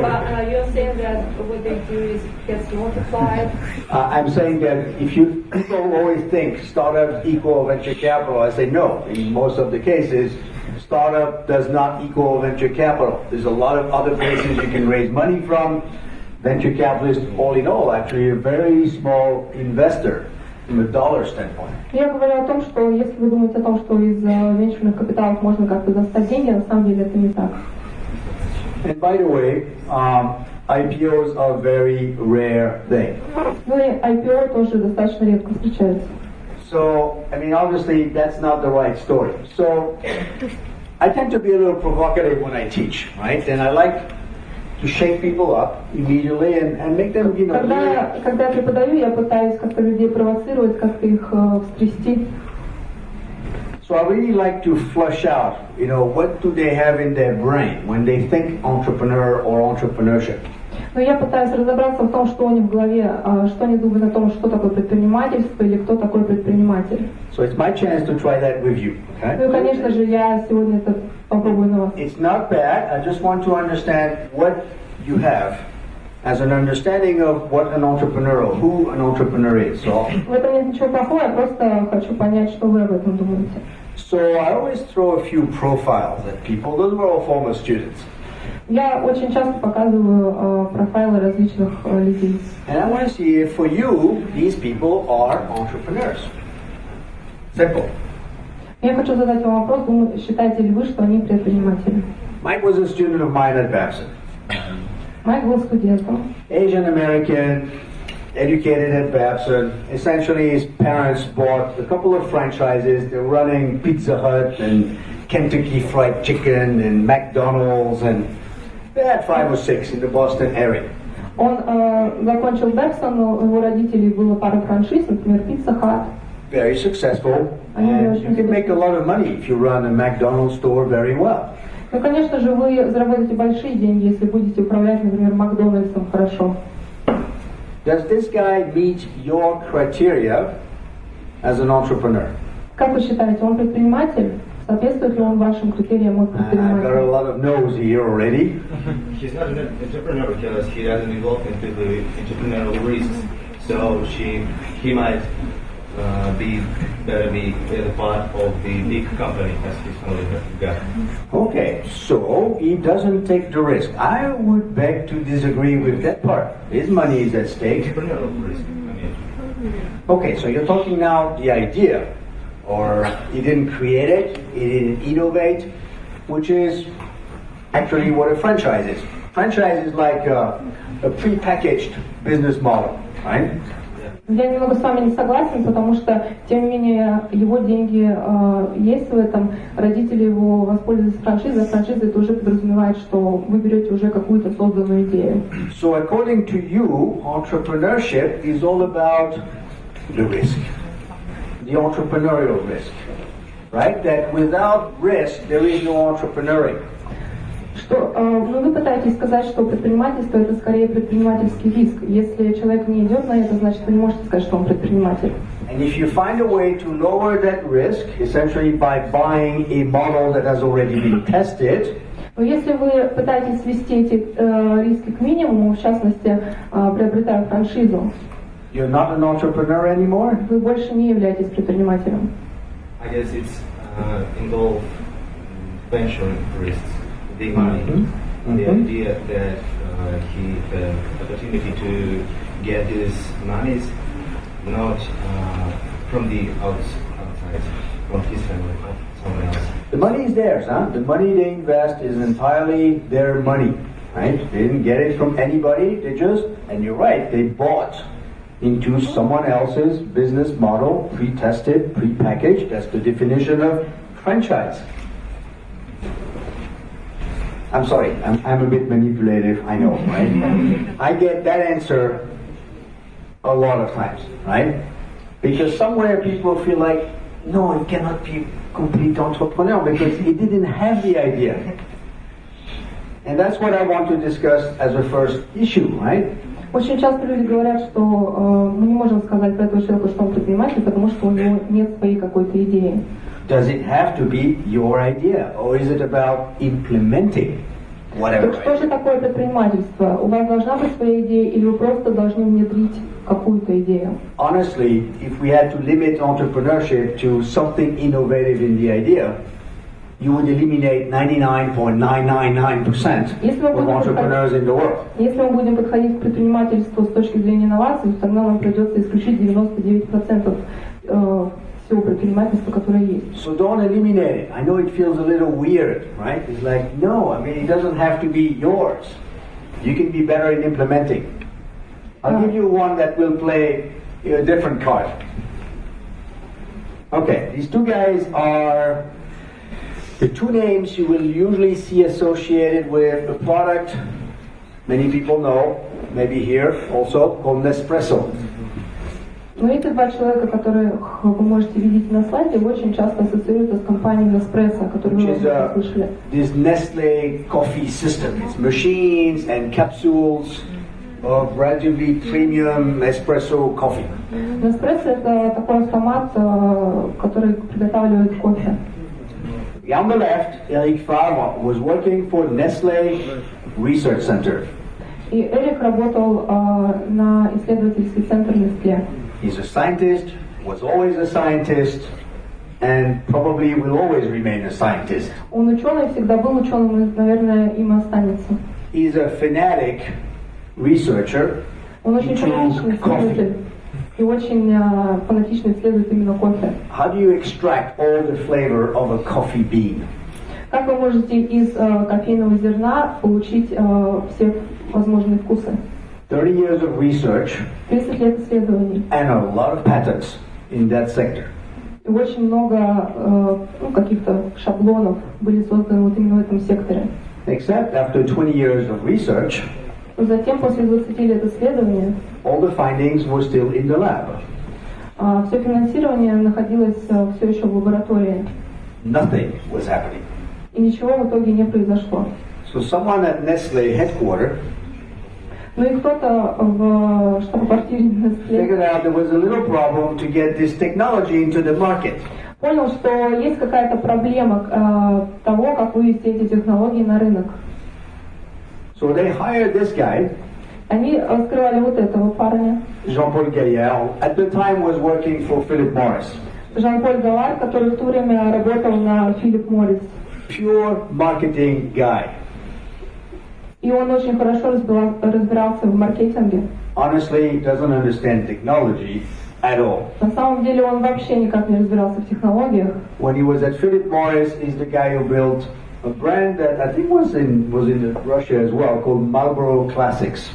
you're saying that what they do is gets multiplied? I'm saying that if people always think startup equal venture capital, I say no. In most of the cases, startup does not equal venture capital. There's a lot of other places you can raise money from. Venture capitalists, all in all, actually a very small investor. From a dollar standpoint. Я говорю о том, что если вы думаете о том, что из венчурных капиталов можно как-то достать деньги, на самом деле это не так. And by the way, IPOs are a very rare thing. Ну и IPO тоже достаточно редко встречается. So, I mean, obviously that's not the right story. So, I tend to be a little provocative when I teach, right? And I like to shake people up immediately and make them, you know. Когда я преподаю, я пытаюсь как-то людей провоцировать, как-то их встрясти. So I really like to flush out, you know, what do they have in their brain when they think entrepreneur or entrepreneurship. Но я пытаюсь разобраться в том, что у них в голове, что они думают о том, что такое предпринимательство или кто такой предприниматель. So it's my chance to try that with you, okay? Ну и, конечно же, я сегодня это попробую на вас. It's not bad. I just want to understand what you have as an understanding of what an entrepreneur or who an entrepreneur is. So, В этом нет ничего плохого, я просто хочу понять, что вы об этом думаете. So I always throw a few profiles at people. Those were all former students. Я очень часто показываю профайлы различных людей. And I want to see if for you, these people are entrepreneurs. Simple. Я хочу задать вам вопрос, считаете ли вы, что они предприниматели? Mike was a student of mine at Babson. Майк был студентом. Asian American, educated at Babson. Essentially, his parents bought a couple of franchises. They're running Pizza Hut and Kentucky Fried Chicken and McDonald's, and they had 5 or 6 in the Boston area. Он закончил Бэксон, у его родителей было пара франшиз, например, Pizza Hut. Very successful, and you can make a lot of money if you run a McDonald's store very well. Ну, конечно же, вы заработаете большие деньги, если будете управлять, например, Макдональдсом хорошо. Does this guy meet your criteria as an entrepreneur? Как вы считаете, он предприниматель? Соответствует ли он вашим критериям от I've got a предпринимателя? lot of no's here already. He's not an entrepreneur because he doesn't involve into the entrepreneurial risks. So he might be a part of the big company as he's only got. Okay, so he doesn't take the risk. I would beg to disagree with that part. His money is at stake. Entrepreneurial risk. Okay, so you're talking now the idea, or he didn't create it, he didn't innovate, which is actually what a franchise is. Franchise is like a pre-packaged business model, right? Я немного с вами не согласен, потому что, тем не менее, его деньги есть в этом, родители его воспользуются франшизой, а франшиза это уже подразумевает, что вы берете уже какую-то созданную идею. So according to you, entrepreneurship is all about the risk, the entrepreneurial risk, right? That without risk, there is no entrepreneuring. Ну, вы пытаетесь сказать, что предпринимательство это скорее предпринимательский риск. Если человек не идет на это, значит вы не можете сказать, что он предприниматель. And if you find a way to lower that risk, essentially by buying a model that has already been tested, но если вы пытаетесь свести эти риски к минимуму, в частности, приобретая франшизу, you're not an entrepreneur anymore. Вы больше не являетесь предпринимателем. I guess it's involved venture risks. big money. The idea that the opportunity to get this money is not from the outside, from his family or someone else. The money is theirs, huh? The money they invest is entirely their money, right? They didn't get it from anybody. They just, and you're right, they bought into someone else's business model, pre-tested, pre-packaged. That's the definition of franchise. I'm sorry, I'm a bit manipulative, I know, right? I get that answer a lot of times, right? Because somewhere people feel like, no, it cannot be a complete entrepreneur because he didn't have the idea. And that's what I want to discuss as a first issue, right? Очень часто люди говорят, что мы не можем сказать про этого человека, что он предприниматель, потому что у него нет своей какой-то идеи. Does it have to be your idea, or is it about implementing whatever? Так что же такое предпринимательство? У вас должна быть своя идея, или вы просто должны внедрить какую-то идею? Honestly, if we had to limit entrepreneurship to something innovative in the idea, you would eliminate 99.999% of entrepreneurs in the world. Если мы будем подходить к предпринимательству с точки зрения инноваций, тогда нам придется исключить 99% всего предпринимательства, которое есть. So don't eliminate it. I know it feels a little weird, right? It's like, no, I mean, it doesn't have to be yours. You can be better in implementing. I'll give you one that will play a different card. Okay, these two guys are the two names you will usually see associated with a product many people know, maybe here also, called Nespresso. Но эти два человека, которых вы можете видеть на слайде, очень часто ассоциируются с компанией Nespresso, которую вы уже слышали. This Nestle coffee system. It's machines and capsules of relatively premium espresso coffee. Nespresso — это такой автомат, который приготавливает кофе. On the left, Eric Farmer was working for Nestle Research Center. И Эрик работал на исследовательский центр Nestle. He's a scientist, was always a scientist, and probably will always remain a scientist. Он ученый, всегда был ученым, и, наверное, им останется. He's a fanatic researcher Он очень фанатичный исследователь и очень фанатично исследует именно кофе. How do you extract all the flavor of a coffee bean? Как вы можете из кофейного зерна получить все возможные вкусы? 30 years of research 30 лет исследований. and a lot of patents in that sector. И очень много каких-то шаблонов были созданы вот именно в этом секторе. Except after 20 years of research, Затем, после 20 лет исследования, all the findings were still in the lab. все финансирование находилось все еще в лаборатории. Nothing was happening. И ничего в итоге не произошло. So someone at Nestle headquarters Ну и кто-то в штаб-квартире Nestle figured out there was a little problem to get this technology into the market. понял, что есть какая-то проблема того, как вывести эти технологии на рынок. So they hired this guy, Они раскрывали вот этого парня, Jean-Paul Gaillard, at the time was working for Philip Morris. Жан-Поль Галлар, который в то время работал на Philip Morris. Pure marketing guy. И он очень хорошо разбирался в маркетинге. Honestly, doesn't understand technology at all. На самом деле он вообще никак не разбирался в технологиях. When he was at Philip Morris, he's the guy who built a brand that I think was in Russia as well, called Marlboro Classics.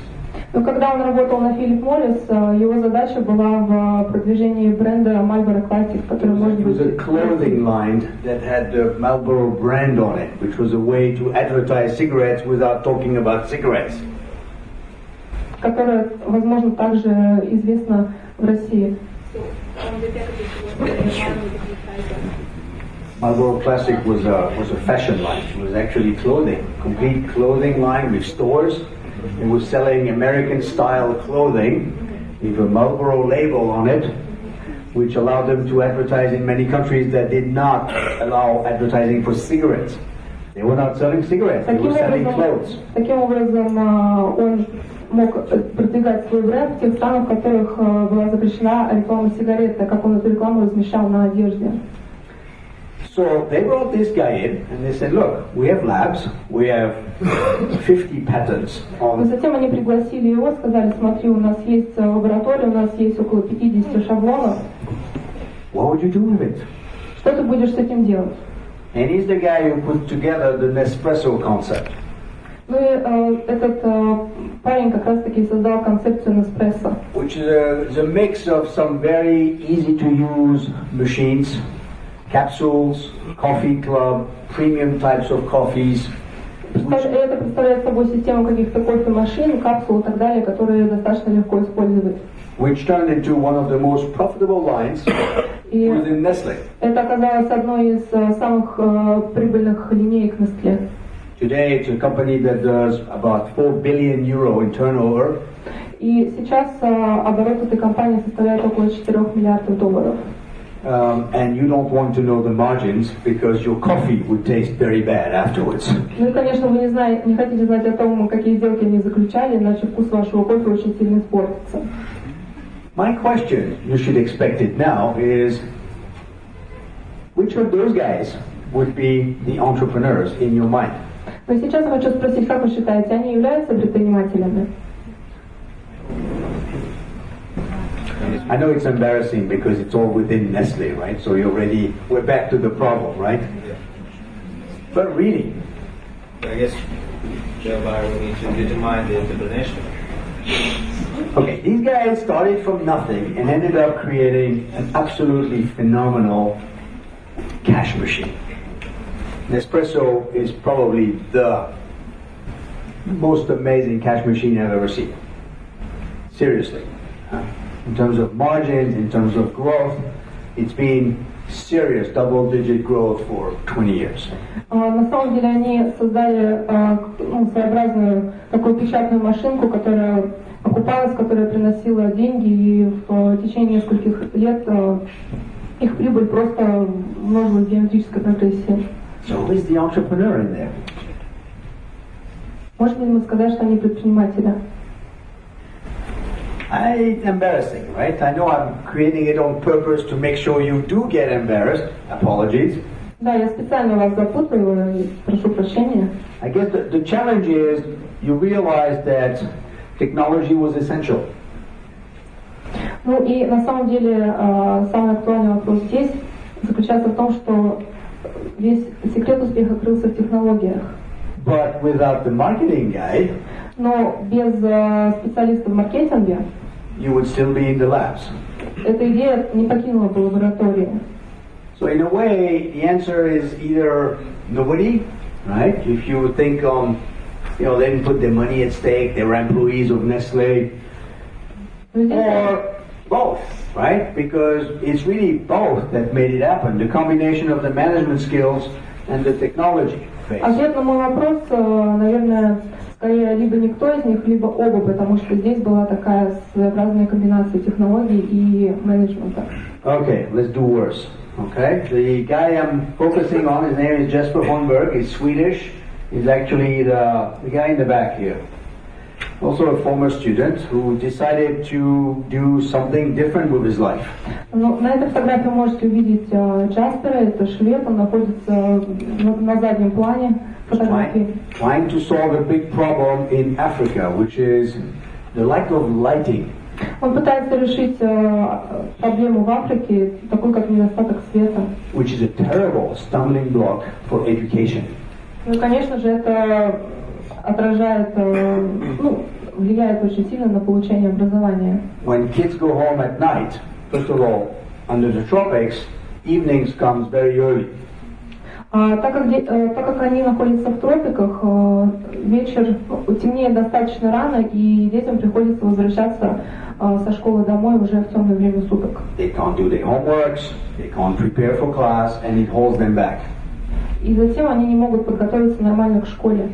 Но когда он работал на Philip Morris, его задача была в продвижении бренда Marlboro Classic, который может It was a быть... clothing line that had the Marlboro brand on it, which was a way to advertise cigarettes without talking about cigarettes. Которая, возможно, также известна в России. Marlboro Classic was a fashion line. It was actually clothing, complete clothing line with stores. It was selling American-style clothing with a Marlboro label on it, which allowed them to advertise in many countries that did not allow advertising for cigarettes. They were not selling cigarettes, they were selling clothes. Таким образом, он мог продвигать свой бренд в тех странах, в которых была запрещена реклама сигарет, так как он эту рекламу размещал на одежде. So they brought this guy in and they said, look, we have labs, we have 50 patents Но on... затем они пригласили его, сказали, смотри, у нас есть лаборатория, у нас есть около 50 шаблонов. What would you do with it? Что ты будешь с этим делать? And he's the guy who put together the Nespresso concept. Ну и этот парень как раз-таки создал концепцию Неспрессо. Which is a mix of some very easy to use machines, capsules, coffee club, premium types of coffees. Это представляет собой систему каких-то кофемашин, капсул и так далее, которые достаточно легко использовать. Which turned into one of the most profitable lines within Nestle. Это оказалось одной из самых прибыльных линеек Nestle. Today it's a company that does about 4 billion euro in turnover. И сейчас оборот этой компании составляет около 4 миллиардов долларов. And you don't want to know the margins because your coffee would taste very bad afterwards. Ну и, конечно, вы не хотите знать о том, какие сделки они заключали, иначе вкус вашего кофе очень сильно испортится. My question, you should expect it now, is which of those guys would be the entrepreneurs in your mind? Но сейчас я хочу спросить, как вы считаете, они являются предпринимателями? I know it's embarrassing because it's all within Nestle, right? So we're back to the problem, right? Yeah. But really, I guess thereby we need to determine the definition. okay, these guys started from nothing and ended up creating an absolutely phenomenal cash machine. Nespresso is probably the most amazing cash machine I've ever seen. Seriously. In terms of margins, in terms of growth, it's been serious double-digit growth for 20 years. На самом деле они создали своеобразную такую печатную машинку, которая окупалась, которая приносила деньги, и в течение нескольких лет их прибыль просто множилась в геометрической прогрессии. So who is the entrepreneur in there? Можно ли мы сказать, что они предприниматели? It's embarrassing, right? I know I'm creating it on purpose to make sure you do get embarrassed. Apologies. Да, я специально вас запутываю, прошу прощения. I guess the challenge is you realize that technology was essential. Ну и на самом деле самый актуальный вопрос здесь заключается в том, что весь секрет успеха крылся в технологиях. But without the marketing guy, но без специалиста в маркетинге you would still be in the labs. эта идея не покинула бы лаборатории. So in a way, the answer is either nobody, right? If you think on, they didn't put their money at stake, they were employees of Nestle, or both, right? Because it's really both that made it happen, the combination of the management skills and the technology phase. Ответ на мой вопрос, наверное, скорее либо никто из них, либо оба, потому что здесь была такая своеобразная комбинация технологий и менеджмента. Okay, let's do worse. Okay, the guy I'm focusing on, his name is Jesper Holmberg. He's Swedish. He's actually the guy in the back here. Also a former student who decided to do something different with his life. Ну, на этой фотографии вы можете увидеть Джаспера, это швед, он находится на заднем плане фотографии. Trying to solve a big problem in Africa, which is the lack of lighting. Он пытается решить проблему в Африке, такую как недостаток света. Which is a terrible stumbling block for education. Ну, конечно же, это отражает, влияет очень сильно на получение образования. When kids go home at night, first of all, under the tropics, evenings comes very early. Так как они находятся в тропиках, вечер темнеет достаточно рано, и детям приходится возвращаться со школы домой уже в темное время суток. They can't do their homeworks, they can't prepare for class, and it holds them back. И затем они не могут подготовиться нормально к школе.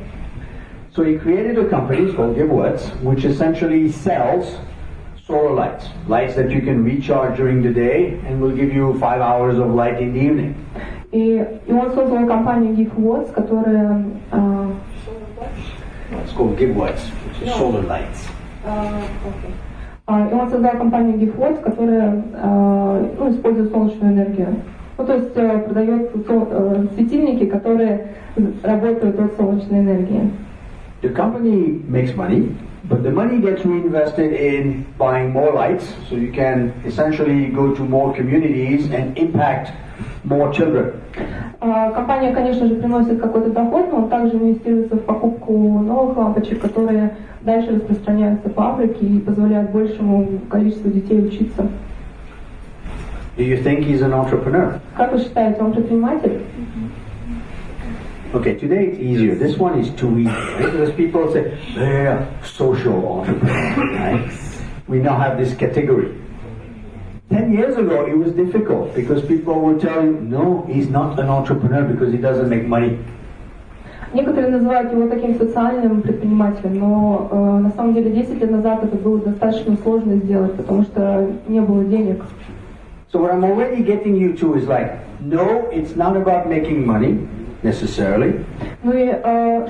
So he created a company called Gibwets, which essentially sells solar lights, lights that you can recharge during the day and will give you 5 hours of light in the evening. И он создал компанию GiveWatts, которая... It's called Gibwets, which is solar lights. И он создал компанию GiveWatts, которая использует солнечную энергию. Ну, то есть продает светильники, которые работают от солнечной энергии. The company makes money, but the money gets reinvested in buying more lights, so you can essentially go to more communities and impact more children. Компания, конечно же, приносит какой-то доход, но он также инвестируется в покупку новых лампочек, которые дальше распространяются по Африке и позволяют большему количеству детей учиться. Do you think he's an entrepreneur? Как вы считаете, он предприниматель? Okay, today it's easier. This one is too easy, right? Because people say, they're social entrepreneurs, right? We now have this category. 10 years ago, it was difficult because people would tell you, no, he's not an entrepreneur because he doesn't make money. Некоторые называют его таким социальным предпринимателем, но на самом деле 10 лет назад это было достаточно сложно сделать, потому что не было денег. So what I'm already getting you to is like, no, it's not about making money necessarily. Ну и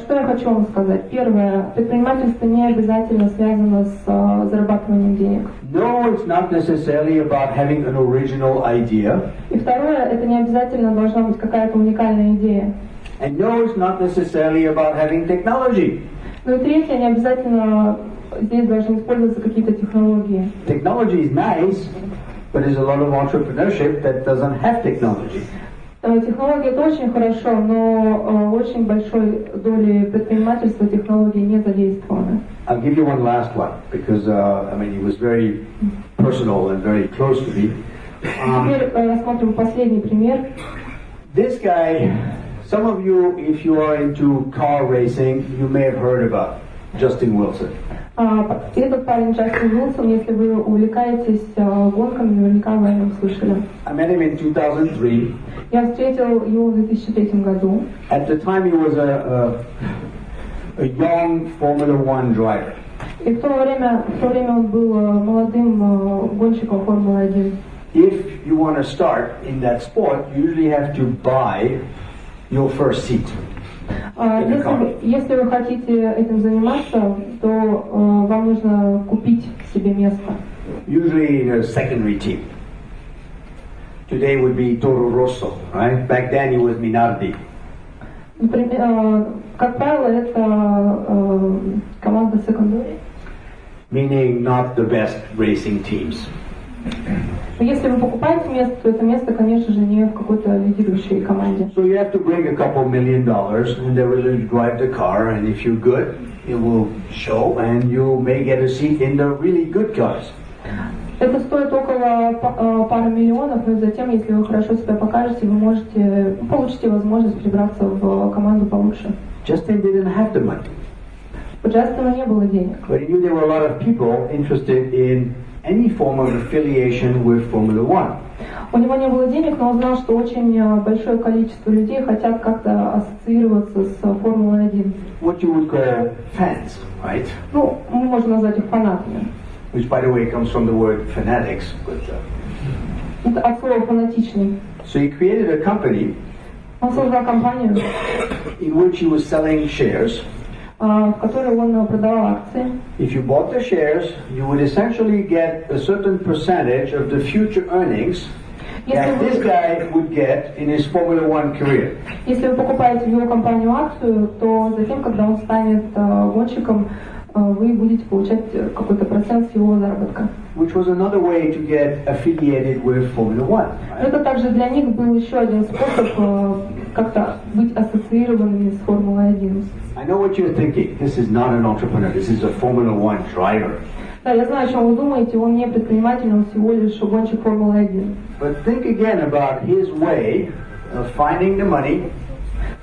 что я хочу вам сказать? Первое, предпринимательство не обязательно связано с зарабатыванием денег. No, it's not necessarily about having an original idea. И второе, это не обязательно должна быть какая-то уникальная идея. And no, it's not necessarily about having technology. Ну и третье, не обязательно здесь должны использоваться какие-то технологии. Technology is nice, but there's a lot of entrepreneurship that doesn't have technology. Технологии это очень хорошо, но очень большой долей предпринимательства технологии не задействованы. I'll give you one last one because I mean it was very personal and very close to me. Теперь рассмотрим последний пример. This guy, some of you, if you are into car racing, you may have heard about Justin Wilson. Этот парень Джастин Уилсон, если вы увлекаетесь гонками, наверняка вы о нем слышали. I met him in 2003. Я встретил его в 2003 году. At the time he was a young Formula One driver. И в то время он был молодым гонщиком Формулы-1. If you want to start in that sport, you usually have to buy your first seat. Если вы хотите этим заниматься, то вам нужно купить себе место. Usually in a secondary team. Today would be Toro Rosso, right? Back then it was Minardi. Как правило, это команда secondary. Meaning not the best racing teams. Если вы покупаете место, то это место, конечно же, не в какой-то лидирующей команде. So you have to bring a couple $1 million, and they will drive the car, and if you're good, it will show, and you may get a seat in the really good cars. Это стоит около пары миллионов, но затем, если вы хорошо себя покажете, вы получите возможность перебраться в команду получше. Justin didn't have the money. У Джастина не было денег. But he knew there were a lot of people interested in any form of affiliation with Formula One. У него не было денег, но он знал, что очень большое количество людей хотят как-то ассоциироваться с Формулой-1. What you would call fans, right? Ну, мы можем назвать их фанатами. Which, by the way, comes from the word fanatics. But, Это от слова фанатичный. so he created a company Он создал компанию, in which he was selling shares. в которой он продавал акции. If you bought the shares, you would essentially get a certain percentage of the future earnings that this guy would get in his Formula One career. Если вы покупаете в его компанию акцию, то затем, когда он станет гонщиком, вы будете получать какой-то процент с его заработка. Which was another way to get affiliated with Formula One. Right? Это также для них был еще один способ как-то быть ассоциированными с Формулой-1. I know what you're thinking. This is not an entrepreneur. This is a Formula One driver. Да, я знаю, о чем вы думаете. Он не предприниматель, он всего лишь гонщик Формулы-1. But think again about his way of finding the money.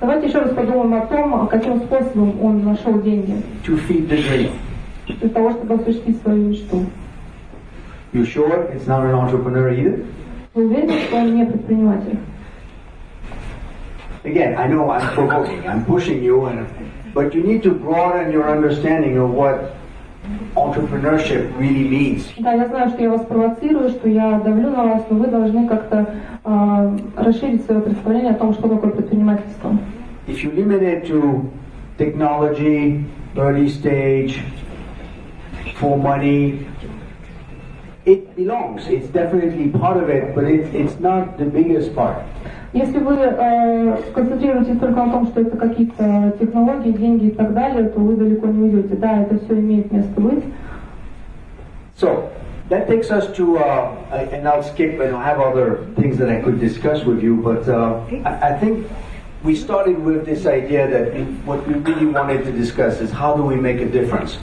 Давайте еще раз подумаем о том, каким способом он нашел деньги To feed the dream. для того, чтобы осуществить свою мечту. You sure it's not an entrepreneur either? Вы уверены, что он не предприниматель? Again, I know I'm provoking, I'm pushing you, but you need to broaden your understanding of what entrepreneurship really means. Да, я знаю, что я вас провоцирую, что я давлю на вас, но вы должны как-то расширить свое представление о том, что такое предпринимательство. If you limit it to technology, early stage, for money, it belongs. It's definitely part of it, but it's not the biggest part. Если вы концентрируетесь только на том, что это какие-то технологии, деньги и так далее, то вы далеко не уйдете. Да, это все имеет место быть. So that takes us to, and I'll skip, and I have other things that I could discuss with you, but I think we started with this idea that what we really wanted to discuss is how do we make a difference.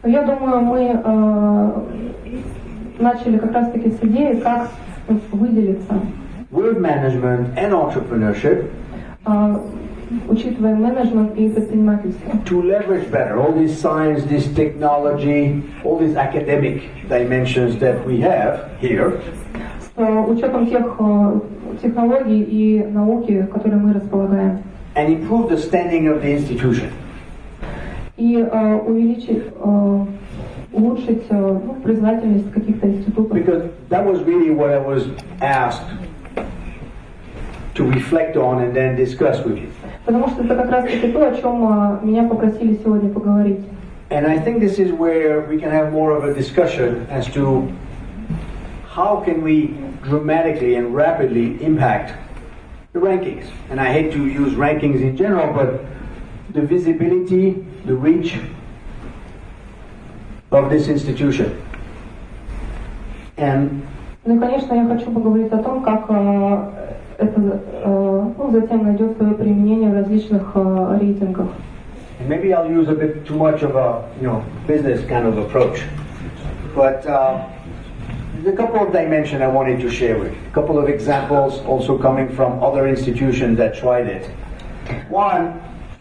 Я думаю, мы начали как раз-таки с идеи, как выделиться. With management and entrepreneurship, учитывая менеджмент и предпринимательство. To leverage better all this science, this technology, all these academic dimensions that we have here. С учетом тех технологий и науки, которые мы располагаем. And improve the standing of the institution. И улучшить признательность каких-то институтов. Because that was really what I was asked to reflect on and then discuss with you. Потому что это как раз таки то, о чем меня попросили сегодня поговорить. And I think this is where we can have more of a discussion as to how can we dramatically and rapidly impact the rankings. And I hate to use rankings in general, but the visibility, the reach of this institution. And ну и, конечно, я хочу поговорить о том, как это затем найдет свое применение в различных рейтингах. And maybe I'll use a bit too much of a business kind of approach, but there's a couple of dimensions I wanted to share with you. A couple of examples also coming from other institutions that tried it. One,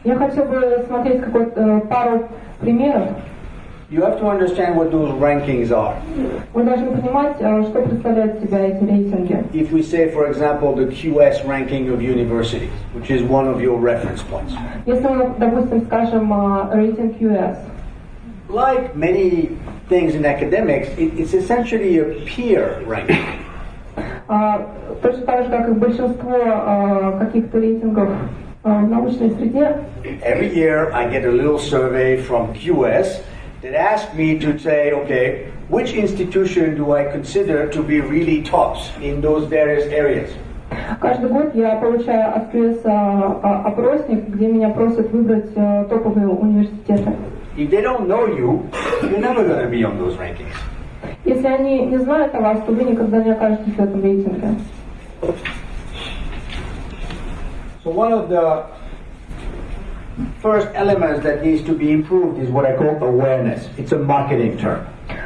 я хотел бы смотреть пару примеров. You have to understand what those rankings are. Вы должны понимать, что представляют из себя эти рейтинги. If we say, for example, the QS ranking of universities, which is one of your reference points. Если мы, допустим, скажем рейтинг QS. Like many things in academics, it's essentially a peer ranking. Точно так же, как и большинство каких-то рейтингов в научной среде. Every year I get a little survey from QS that asks me to say, okay, which institution do I consider to be really tops in those various areas? Каждый год я получаю от QS опросник, где меня просят выбрать топовые университеты. If they don't know you, you're never going to be on those rankings. Если они не знают о вас, то вы никогда не окажетесь в этом рейтинге. So one of the first elements that needs to be improved is what I call awareness. It's a marketing term.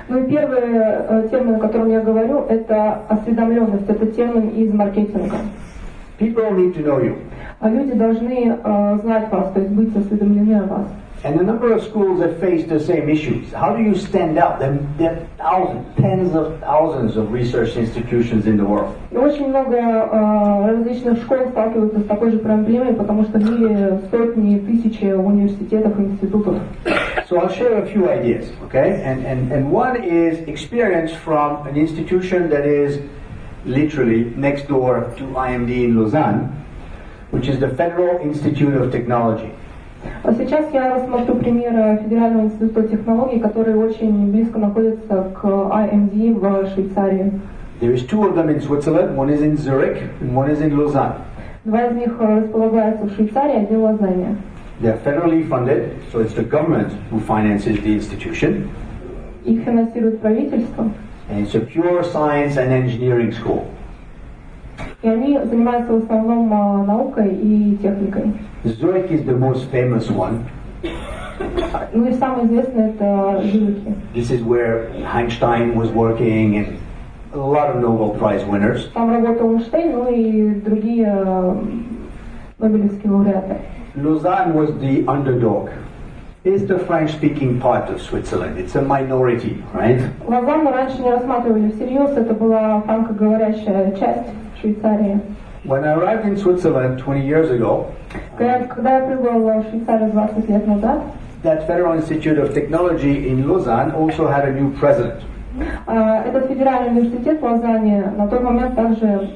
Ну и первый термин, о котором я говорю, это осведомленность. Это термин из маркетинга. People need to know you. Люди должны знать вас, то есть быть осведомлены о вас. And a number of schools have faced the same issues. How do you stand out? There are thousands, tens of thousands of research institutions in the world. И очень много различных школ сталкиваются с такой же проблемой, потому что в мире сотни, тысячи университетов и институтов. So I'll share a few ideas, okay? And one is experience from an institution that is literally next door to IMD in Lausanne, which is the Federal Institute of Technology. А сейчас я рассмотрю пример Федерального института технологий, который очень близко находится к IMD в Швейцарии. There is two of them in Switzerland. One is in Zurich and one is in Lausanne. Два из них располагаются в Швейцарии, один в Лозанне. They are federally funded, so it's the government who finances the institution. Их финансирует правительство. And it's a pure science and engineering school. И они занимаются в основном наукой и техникой. Zurich is the most famous one. Ну и самое известное это Зюрихе. This is where Einstein was working and a lot of Nobel Prize winners. Там работал Эйнштейн, ну и другие нобелевские лауреаты. Lausanne was the underdog. It's the French-speaking part of Switzerland. It's a minority, right? Лозанну раньше не рассматривали всерьез, это была франкоговорящая часть Швейцарии. When I arrived in Switzerland 20 years ago, когда я прибыл в Швейцарию 20 лет назад, that Federal Institute of Technology in Lausanne also had a new president. Этот федеральный университет в Лозанне на тот момент также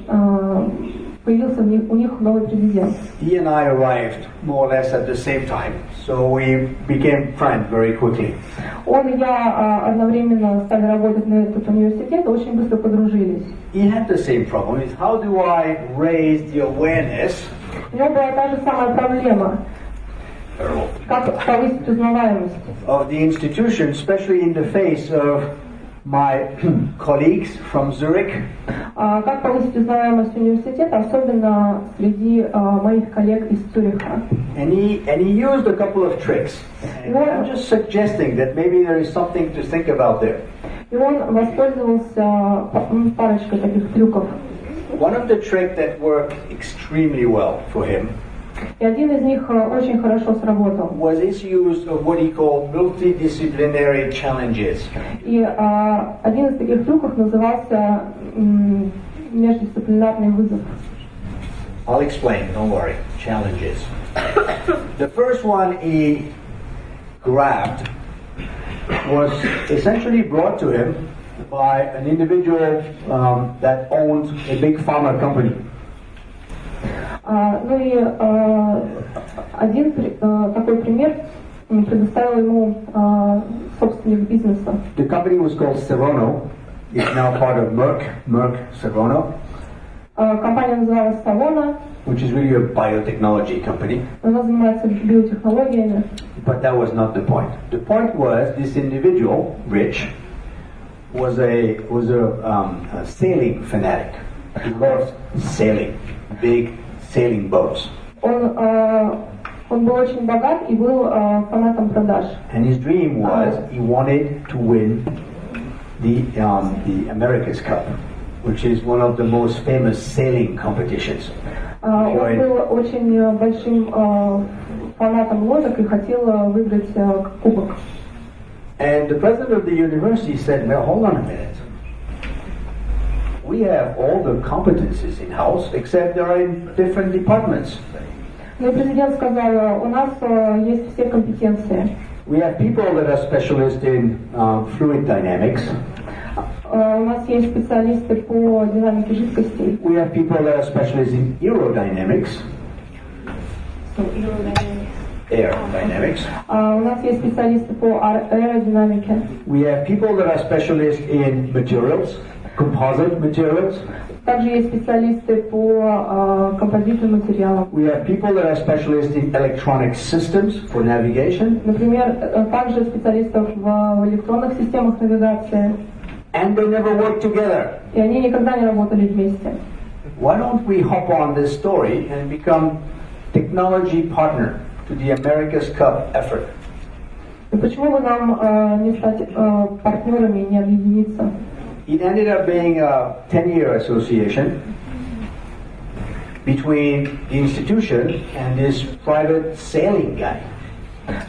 появился у них новый президент. He and I arrived more or less at the same time, so we became friends very quickly. Он и я одновременно стали работать на этот университет и очень быстро подружились. He had the same problem, is how do I raise the awareness У него была та же самая проблема. Как повысить узнаваемость? of the institution, especially in the face of my colleagues from Zurich, Как повысить узнаваемость университета, особенно среди моих коллег из Цюриха. and he used a couple of tricks. And I'm just suggesting that maybe there is something to think about there. И он воспользовался парочкой таких трюков. One of the tricks that worked extremely well for him И один из них очень хорошо сработал. was his use of what he called multidisciplinary challenges. И один из таких трюков назывался междисциплинарный вызов. I'll explain, don't worry. Challenges. The first one he grabbed was essentially brought to him by an individual that owned a big pharma company. Ну и один такой пример предоставил ему собственник бизнеса. The company was called Serono. It's now part of Merck Serono, Компания называлась Savona, which is really a biotechnology company. она занимается биотехнологиями. But that was not the point. The point was this individual, Rich, was a sailing fanatic. He loved sailing, big sailing boats. Он был очень богат и был фанатом продаж. And his dream was he wanted to win the America's Cup, which is one of the most famous sailing competitions. Он был очень большим фанатом лодок и хотел выиграть кубок. And the president of the university said, well, hold on a minute. We have all the competencies in-house, except they are in different departments. Но президент сказал, у нас есть все компетенции. We have people that are specialists in fluid dynamics. У нас есть специалисты по динамике жидкостей. We have people that are specialists in aerodynamics. Aerodynamics. У нас есть специалисты по аэродинамике. We have people that are specialists in materials, composite materials. Также есть специалисты по композитным материалам. We have people that are specialists in electronic systems for navigation. Например, также специалистов в электронных системах навигации. And they never work together. И они никогда не работали вместе. Why don't we hop on this story and become technology partner to the America's Cup effort? И почему бы нам не стать партнерами и не объединиться? It ended up being a 10-year association between the institution and this private sailing guy.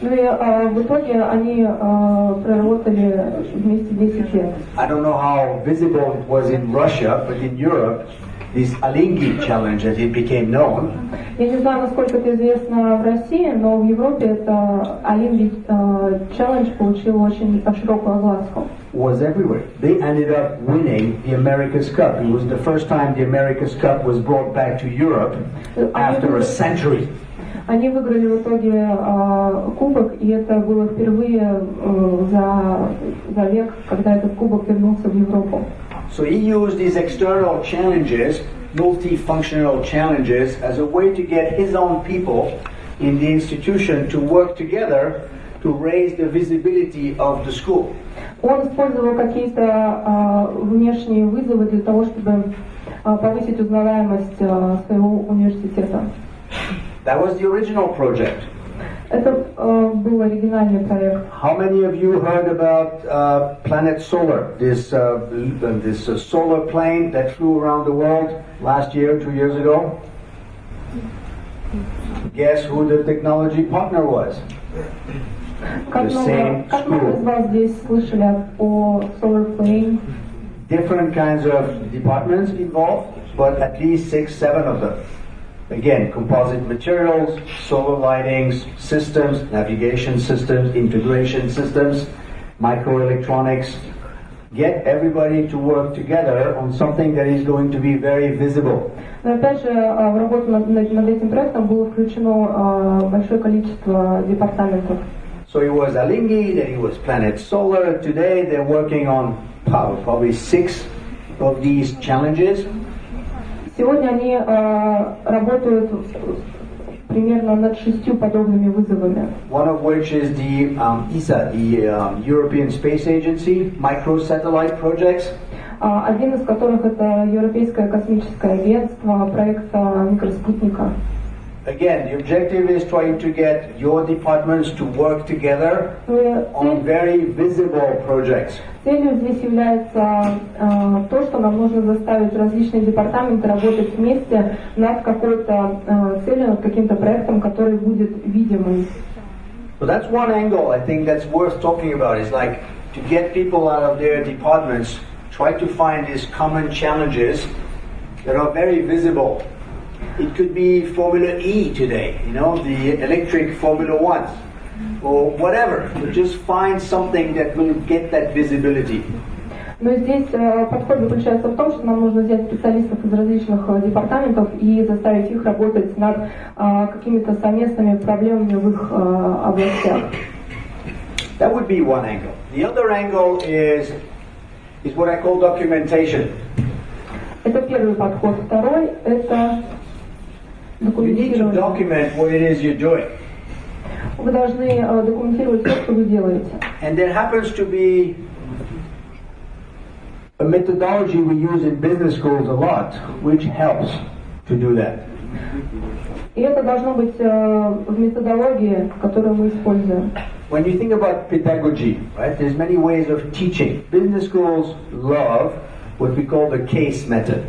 Ну и в итоге они проработали вместе 10 лет. I don't know how visible it was in Russia, but in Europe, this Alingi challenge, as it became known, Я не знаю, насколько это известно в России, но в Европе это IMD Challenge получил очень широкую огласку. was everywhere. They ended up winning the America's Cup. It was the first time the America's Cup was brought back to Europe after a century. Они выиграли в итоге кубок, и это было впервые за век, когда этот кубок вернулся в Европу. So he used these external challenges, multifunctional challenges, as a way to get his own people in the institution to work together to raise the visibility of the school. Он использовал какие-то внешние вызовы для того, чтобы повысить узнаваемость своего университета. That was the original project. Это был оригинальный проект. How many of you heard about Planet Solar, this solar plane that flew around the world last year, 2 years ago? Guess who the technology partner was? Как The same много из school. вас здесь слышали о Solar Plane? Different kinds of departments involved, but at least 6, 7 of them. Again, composite materials, solar lightings, systems, navigation systems, integration systems, microelectronics, get everybody to work together on something that is going to be very visible. Но опять же, в работу над этим проектом было включено большое количество департаментов. So it was Alingi, then it was Planet Solar. Today they're working on probably 6 of these challenges. Сегодня они работают примерно над 6 подобными вызовами. One of which is the ESA, the European Space Agency, microsatellite projects. Один из которых это Европейское космическое агентство, проект микроспутника. Again, the objective is trying to get your departments to work together on very visible projects. Целью здесь является то, что нам нужно заставить различные департаменты работать вместе над какой-то целью, над каким-то проектом, который будет видимым. So that's one angle I think that's worth talking about. Is like to get people out of their departments, try to find these common challenges that are very visible. It could be Formula E today, you know, the electric Formula 1, or whatever. But just find something that will get that visibility. Но здесь подход заключается в том, что нам нужно взять специалистов из различных департаментов и заставить их работать над какими-то совместными проблемами в их областях. That would be one angle. The other angle is what I call documentation. Это первый подход. Второй – это You need to документирование. document what it is you're doing. Вы должны документировать то, что вы делаете. And there happens to be a methodology we use in business schools a lot, which helps to do that. И это должно быть в методологии, которую мы используем. When you think about pedagogy, right, there's many ways of teaching. Business schools love what we call the case method.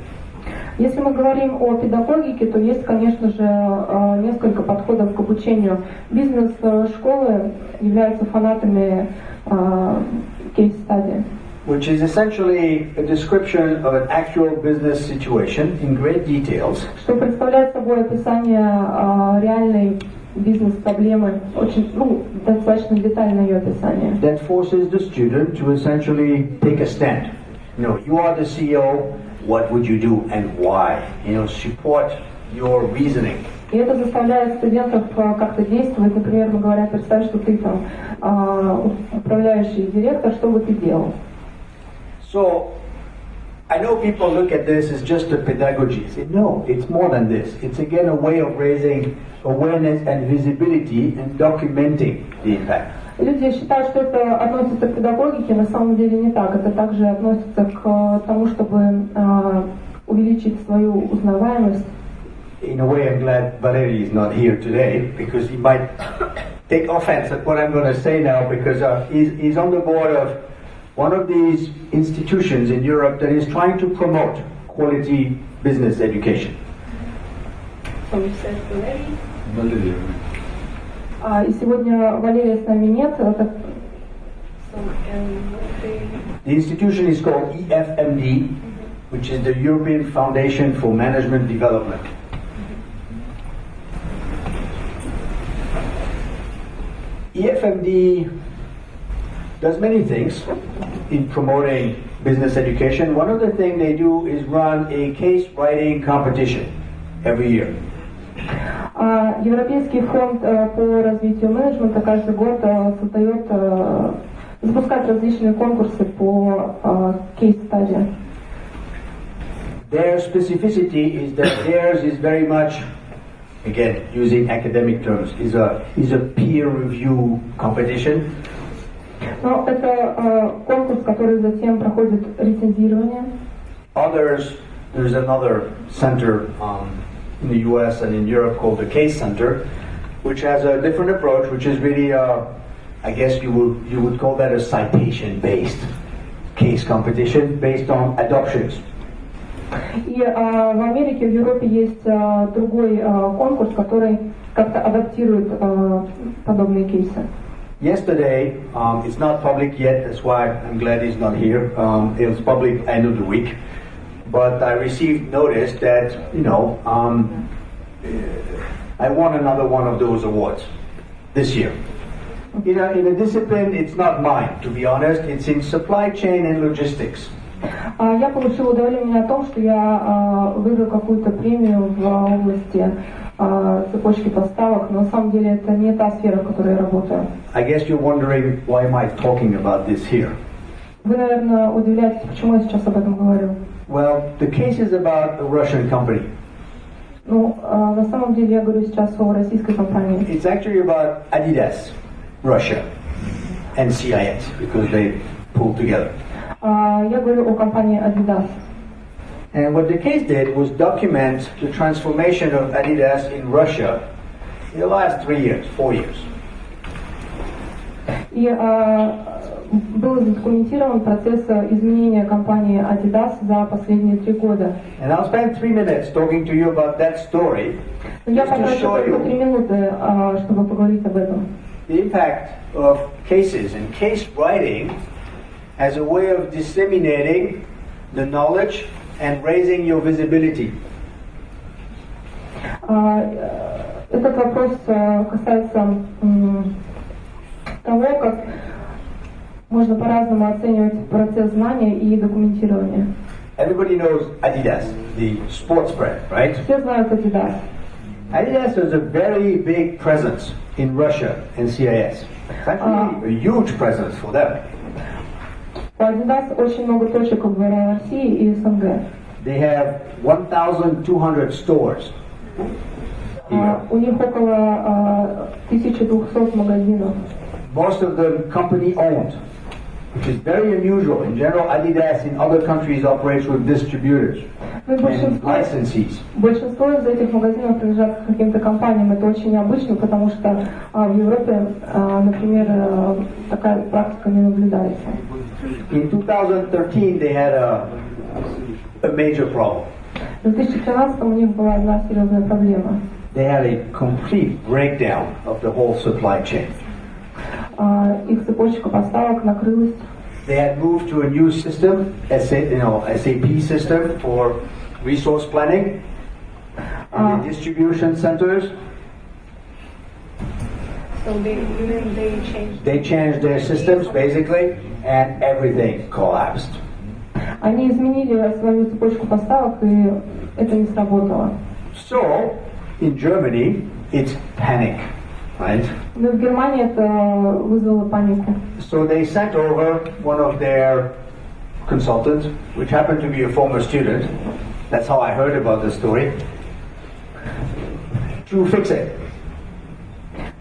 Если мы говорим о педагогике, то есть, конечно же, несколько подходов к обучению. Бизнес-школы являются фанатами кейс-стадии. Which is essentially a description of an actual business situation in great details. Что представляет собой описание реальной бизнес-проблемы, очень, достаточно детальное ее описание. That forces the student to essentially take a stand. You know, you are the CEO. What would you do and why? You know, support your reasoning. И это заставляет студентов как-то действовать. Например, мы говорят, представь, что ты там управляющий директор, что бы ты делал? So, I know people look at this as just a pedagogy. Say, no, it's more than this. It's again a way of raising awareness and visibility and documenting the impact. Люди считают, что это относится к педагогике, на самом деле не так. Это также относится к тому, чтобы увеличить свою узнаваемость. In a way, I'm glad Valery is not here today because he might take offense at what I'm going to say now because he's on the board of one of these institutions in Europe that is trying to promote quality business education. So you said Valery? И сегодня Валерия с нами нет. Это... The institution is called EFMD, which is the European Foundation for Management Development. EFMD does many things in promoting business education. One of the things they do is run a case writing competition every year. Европейский фонд по развитию менеджмента каждый год запускает различные конкурсы по кейс-стадии. Their specificity is that theirs is very much, again, using academic terms, is a peer review competition. Но это конкурс, который затем проходит рецензирование. There's another center in the US and in Europe called the Case Center, which has a different approach, which is really, I guess you would call that a citation-based case competition based on adoptions. И в Америке, в Европе есть другой конкурс, который как-то адаптирует подобные кейсы. Yesterday, it's not public yet, that's why I'm glad he's not here. It's public end of the week. But I received notice that, I won another one of those awards this year. In a discipline, it's not mine, to be honest. It's in supply chain and logistics. Я получила удовлетворение о том, что я выиграл какую-то премию в области цепочки поставок, но на самом деле это не та сфера, в которой я работаю. I guess you're wondering why am I talking about this here? Вы, наверное, удивляетесь, почему я сейчас об этом говорю. Well, the case is about a Russian company. Ну, на самом деле я говорю сейчас о российской компании. It's actually about Adidas, Russia, and CIS, because they pulled together. Я говорю о компании Adidas. And what the case did was document the transformation of Adidas in Russia in the last 4 years. И был задокументирован процесс изменения компании Adidas за последние 3 года. And I'll spend 3 minutes talking to you about that story. Я потрачу только 3 минуты, чтобы поговорить об этом. The impact of cases and case writing as a way of disseminating the knowledge and raising your visibility. Этот вопрос касается того, как можно по-разному оценивать процесс знания и документирования. Everybody knows Adidas, the sports brand, right? Все знают Adidas. Adidas has a very big presence in Russia and CIS. It's actually a huge presence for them. У Adidas очень много точек в России и СНГ. They have 1,200 stores. У них около 1200 магазинов. Most of them company owned, which is very unusual. In general, Adidas in other countries operates with distributors and licensees. Большинство из этих магазинов принадлежат каким-то компаниям. Это очень необычно, потому что в Европе, например, такая практика не наблюдается. In 2013, they had a major problem. В 2013 у них была одна серьезная проблема. They had a complete breakdown of the whole supply chain. Их цепочка поставок накрылась. They had moved to a new system, SAP system for resource planning and the distribution centers. So they changed. They changed their systems basically, and everything collapsed. Они изменили свою цепочку поставок, и это не сработало. So, in Germany, it's panic, right? Но в Германии это вызвало панику. So they sent over one of their consultants, which happened to be a former student. That's how I heard about the story. To fix it.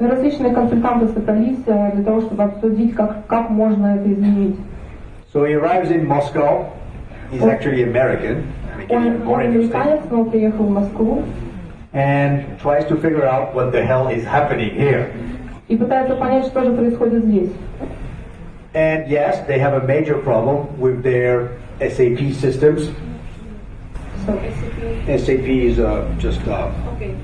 Различные консультанты собрались для того, чтобы обсудить, как можно это изменить. So he arrives in Moscow. He's actually American. Он американец, но приехал в Москву. And tries to figure out what the hell is happening here. И пытается понять, что же происходит здесь. And yes, they have a major problem with their SAP systems. So SAP is just okay.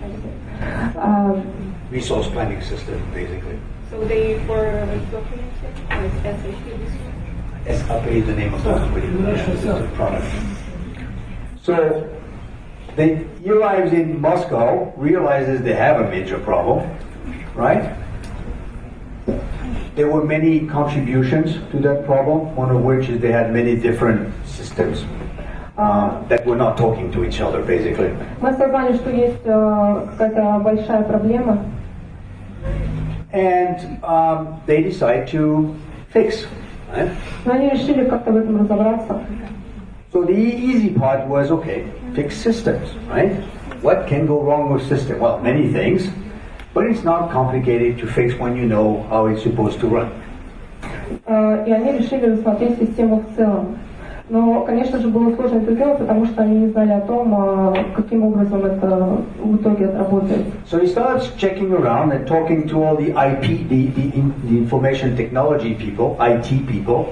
resource planning system, basically. So they for documenting or SAP. SAP is the name of the company. It's a product. So he arrives in Moscow, realizes they have a major problem, right? There were many contributions to that problem, one of which is they had many different systems that were not talking to each other, basically. Мы осознали, что есть какая-то большая проблема. And they decide to fix, right? Но они решили как-то в этом разобраться. So the easy part was, okay, fix systems, right? What can go wrong with system? Well, many things, but it's not complicated to fix when you know how it's supposed to run. И они решили рассмотреть систему в целом. Но, конечно же, было сложно это делать, потому что они не знали о том, каким образом это в итоге отработает. So he starts checking around and talking to all the IP, the information technology people, IT people.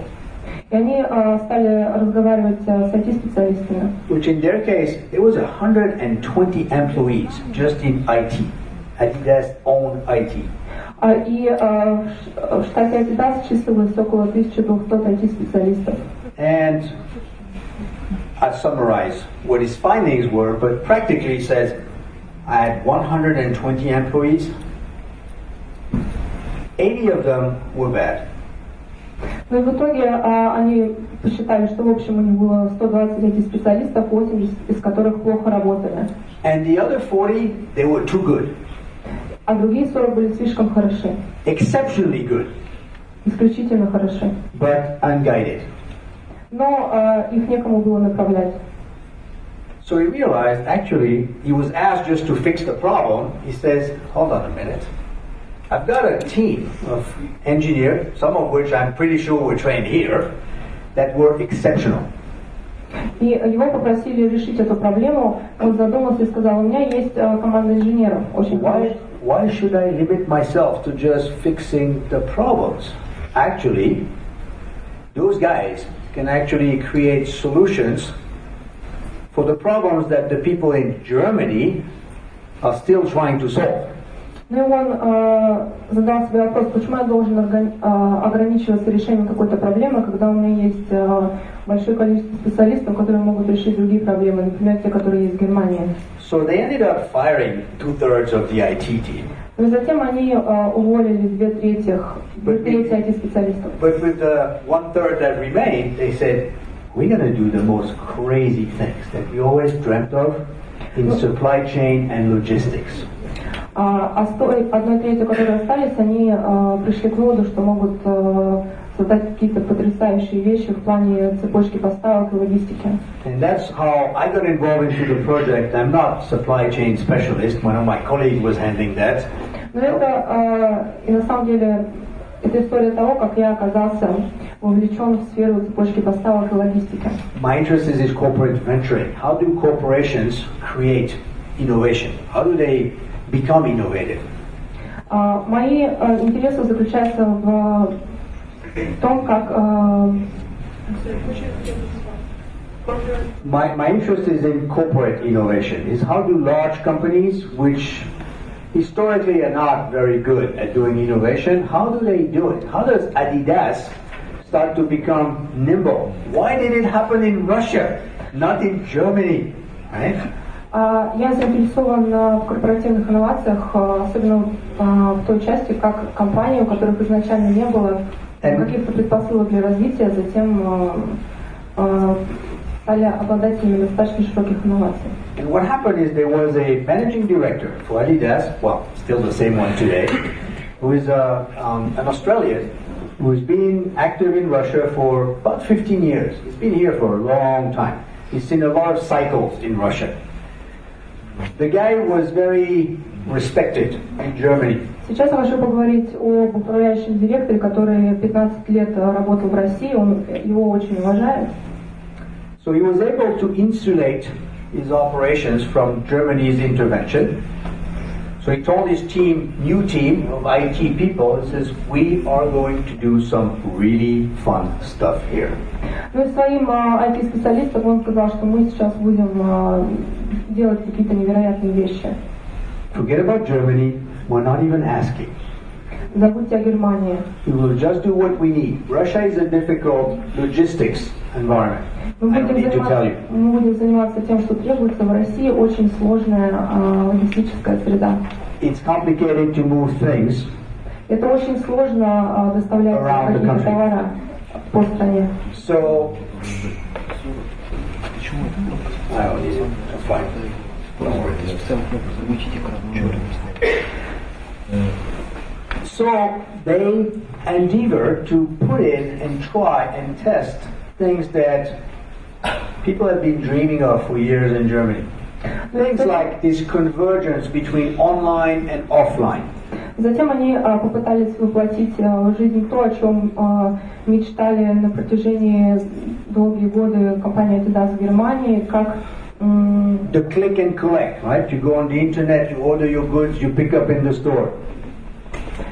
И они стали разговаривать с IT-специалистами. Which in their case, it was 120 employees just in IT. Adidas owned IT. И в штате Adidas числилось около 1200 IT-специалистов. And I summarize what his findings were, but practically he says, I had 120 employees. 80 of them were bad. Ну и в итоге они посчитали, что в общем у них было 120 этих специалистов, 80 из которых плохо работали. And the other 40, they were too good. А другие 40 были слишком хороши. Exceptionally good. Исключительно хороши. But unguided. Но их некому было направлять. So he realized, actually, he was asked just to fix the problem. He says, hold on a minute. I've got a team of engineers, some of which I'm pretty sure were trained here, that were exceptional. И его попросили решить эту проблему. Он задумался и сказал, у меня есть команда инженеров, очень хороших. Why should I limit myself to just fixing the problems? Actually, those guys can actually create solutions for the problems that the people in Germany are still trying to solve. Ну и он задал себе вопрос, почему я должен ограничиваться решением какой-то проблемы, когда у меня есть большое количество специалистов, которые могут решить другие проблемы, например, те, которые есть в Германии. So they ended up firing 2/3 of the IT team. Но затем они уволили две трети IT-специалистов. But with the 1/3 that remained, they said, we're going to do the most crazy things that we always dreamt of in supply chain and logistics. А с той 1/3, которые остались, они пришли к выводу, что могут создать какие-то потрясающие вещи в плане цепочки поставок и логистики. And that's how I got involved into the project. I'm not a supply chain specialist. One of my colleagues was handling that. Но это, и на самом деле, это история того, как я оказался вовлечен в сферу цепочки поставок и логистики. My interest is corporate venturing. How do corporations create innovation? How do they become innovative? Мои интересы заключаются в том, как My interest is in corporate innovation. Is how do large companies, which historically are not very good at doing innovation, how do they do it? How does Adidas start to become nimble? Why did it happen in Russia, not in Germany? Right? Я заинтересован в корпоративных инновациях, особенно в той части, как компании, у которых изначально не было каких-то предпосылок для развития, затем стали обладателями достаточно широких инноваций. And what happened is there was a managing director for Adidas, well, still the same one today, who is an Australian who has been active in Russia for about 15 years. He's been here for a long time. He's seen a lot of cycles in Russia. The guy was very respected in Germany. Сейчас я хочу поговорить об управляющем директоре, который 15 лет работал в России, его очень уважают. So he was able to insulate his operations from Germany's intervention. So he told his team, new team of IT people, he says, we are going to do some really fun stuff here. Ну и своим IT-специалистам он сказал, что мы сейчас будем делать какие-то невероятные вещи. Forget about Germany, we're not even asking. Забудьте о Германии. We will just do what we need. Russia is a difficult logistics environment. I don't need to tell you. Мы будем заниматься тем, что требуется. В России очень сложная логистическая среда. It's complicated to move things. Это очень сложно доставлять какие-то товары по стране. So, I don't need it. That's fine. Don't worry. So they endeavor to put in and try and test things that people have been dreaming of for years in Germany. Things like this convergence between online and offline. Затем они попытались воплотить в жизнь то, о чем мечтали на протяжении долгие годы компания Adidas в Германии, как the click and collect, right? You go on the internet, you order your goods, you pick up in the store.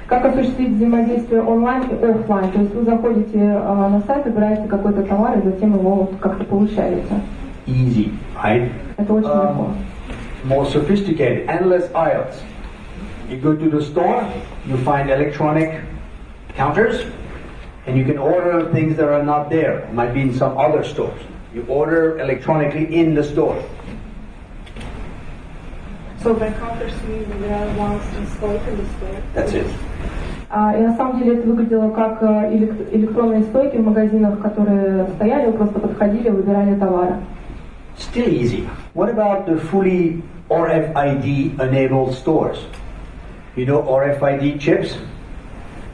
Как осуществить взаимодействие онлайн и офлайн? То есть вы заходите на сайт, выбираете какой-то товар и затем его как-то получаете. Easy, right? Это очень легко. More sophisticated, endless aisles. You go to the store, you find electronic counters, and you can order things that are not there. It might be in some other stores. You order electronically in the store. So by counters, you mean there are ones installed in the store? That's it. И на самом деле это выглядело как электронные стойки в магазинах, которые стояли, вы просто подходили, выбирали товары. Still easy. What about the fully RFID-enabled stores? You know RFID chips?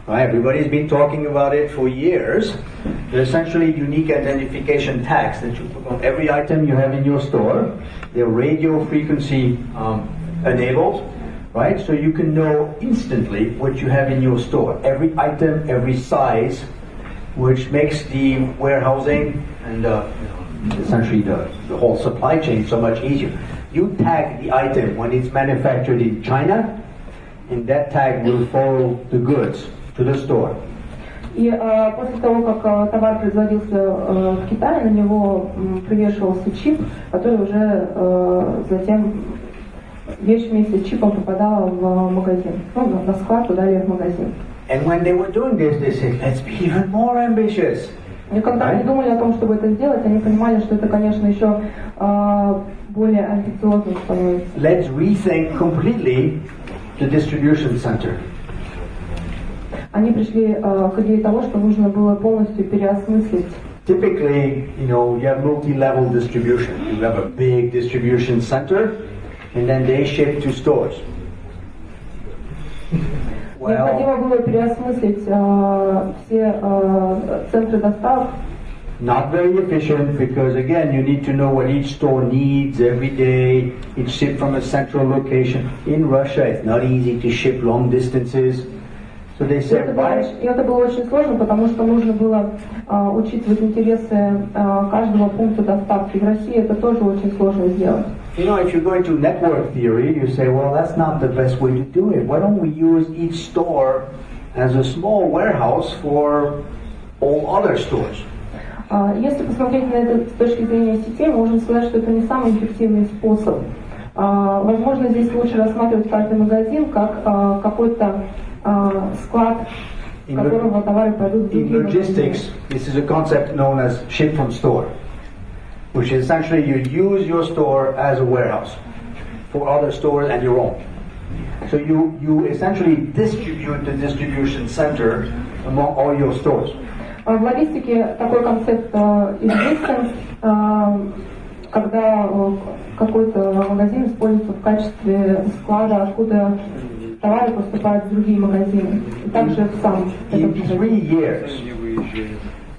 Right, everybody's been talking about it for years. They're essentially unique identification tags that you put on every item you have in your store. They're radio frequency enabled, right? So you can know instantly what you have in your store. Every item, every size, which makes the warehousing and essentially the whole supply chain so much easier. You tag the item when it's manufactured in China, and that tag will follow the goods to the store. И после того, как товар производился в Китае, на него привешивался чип, который уже затем вещь вместе с чипом попадала в магазин, ну, на склад, туда или в магазин. And when they were doing this, they said, let's be even more ambitious. И когда они думали о том, чтобы это сделать, они понимали, что это, конечно, еще более амбициозно становится. Let's rethink completely the distribution center. Они пришли к идее того, что нужно было полностью переосмыслить. Typically, you have multi-level distribution. You have a big distribution center, and then they ship to stores. Необходимо было переосмыслить все центры доставок. Not very efficient because, again, you need to know what each store needs every day. It's shipped from a central location. In Russia, it's not easy to ship long distances. So they said, И это было очень сложно, потому что нужно было учитывать интересы каждого пункта доставки. В России это тоже очень сложно сделать. If you're going to network theory, you say, well, that's not the best way to do it. Why don't we use each store as a small warehouse for all other stores? Если посмотреть на это с точки зрения сетей, мы можем сказать, что это не самый эффективный способ. Возможно, здесь лучше рассматривать каждый магазин как какой-то склад, в котором товары пойдут в другие магазины. In logistics, this is a concept known as ship from store, which is essentially you use your store as a warehouse for other stores and your own. So you essentially distribute the distribution center among all your stores. В логистике такой концепт известен, когда какой-то магазин используется в качестве склада, откуда товары поступают в другие магазины. И также в сам. In 3 years,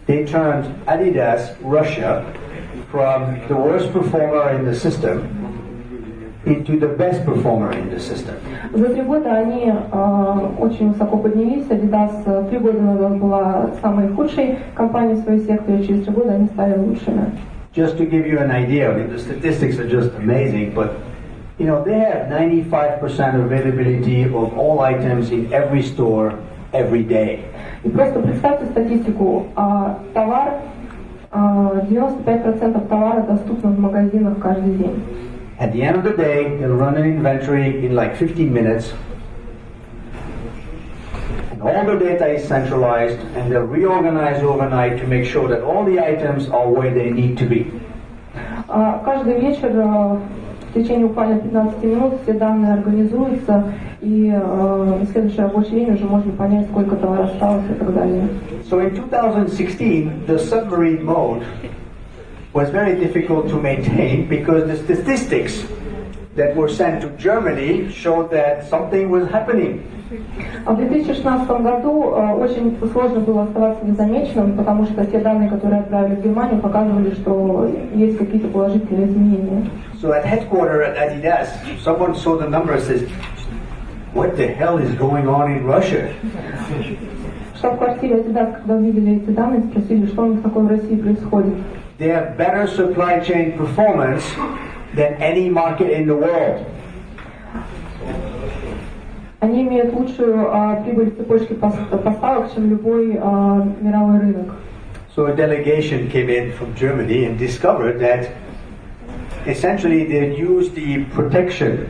they turned Adidas Russia from the worst performer in the system into the best performer in the system. За 3 года они очень высоко поднялись. Adidas 3 года назад была самой худшей компанией в своей секторе, через 3 года они стали лучшими. Just to give you an idea, I mean, the statistics are just amazing, but they have 95% availability of all items in every store every day. И просто представьте статистику. 95% товара доступно в магазинах каждый день. At the end of the day, they'll run an inventory in like 15 minutes. And all the data is centralized, and they'll reorganize overnight to make sure that all the items are where they need to be. Каждый вечер в течение буквально 15 минут все данные организуются, и в следующее рабочее время уже можно понять, сколько товара осталось и так далее. So in 2016, the submarine mode was very difficult to maintain because the statistics that were sent to Germany showed that something was happening. В 2016 году очень сложно было оставаться незамеченным, потому что те данные, которые отправили в Германию, показывали, что есть какие-то положительные изменения. So at headquarters at Adidas, someone saw the numbers and says, "What the hell is going on in Russia?" В штаб-квартире Adidas, когда увидели эти данные, спросили, что у них такое в России происходит. They have better supply chain performance than any market in the world. Они имеют лучшую прибыль в цепочке поставок, чем любой мировой рынок. So a delegation came in from Germany and discovered that essentially they used the protection,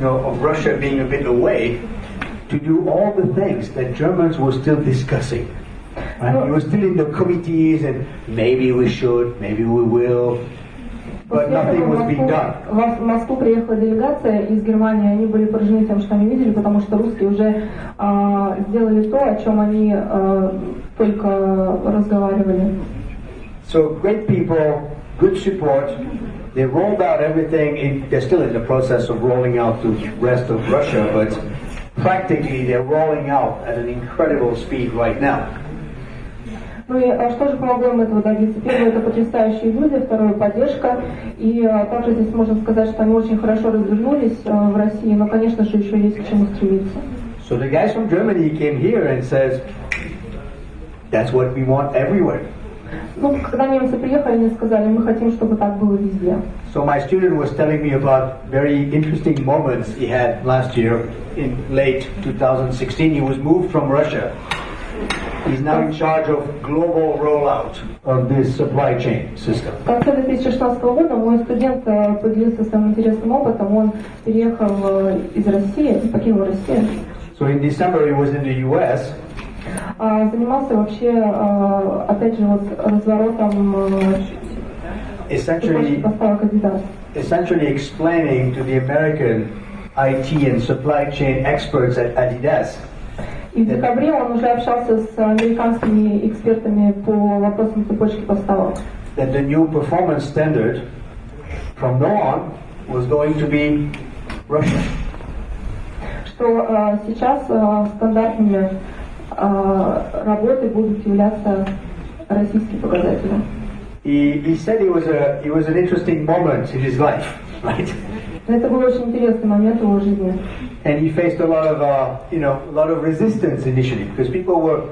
of Russia being a bit away to do all the things that Germans were still discussing. Right? We were still in the committees and maybe we should, maybe we will. but nothing was being done. В Москву приехала делегация из Германии, они были поражены тем, что они видели, потому что русские уже сделали то, о чем они только разговаривали. So great people, good support. They rolled out everything. They're still in the process of rolling out the rest of Russia, but practically they're rolling out at an incredible speed right now. Ну и что же помогло им этого добиться? Первое, это потрясающие люди, второе, поддержка. И также здесь можно сказать, что они очень хорошо развернулись в России, но, конечно же, еще есть к чему стремиться. So the guys from Germany came here and says, that's what we want everywhere. Ну, когда немцы приехали, они сказали, мы хотим, чтобы так было везде. So my student was telling me about very interesting moments he had last year in late 2016. He was moved from Russia. He's now in charge of global rollout of this supply chain system. В конце 2016 года мой студент поделился своим интересным опытом. Он переехал из России, покинул Россию. So in December he was in the US. Занимался вообще, опять же, вот разворотом поставок Adidas. Essentially explaining to the American IT and supply chain experts at Adidas. И в декабре он уже общался с американскими экспертами по вопросам цепочки поставок. That the new performance standard from now on was going to be Russia. Что сейчас стандартными работы будут являться российские показатели. He said it was an interesting moment in his life, right? Это был очень интересный момент в его жизни. And he faced a lot of resistance initially because people were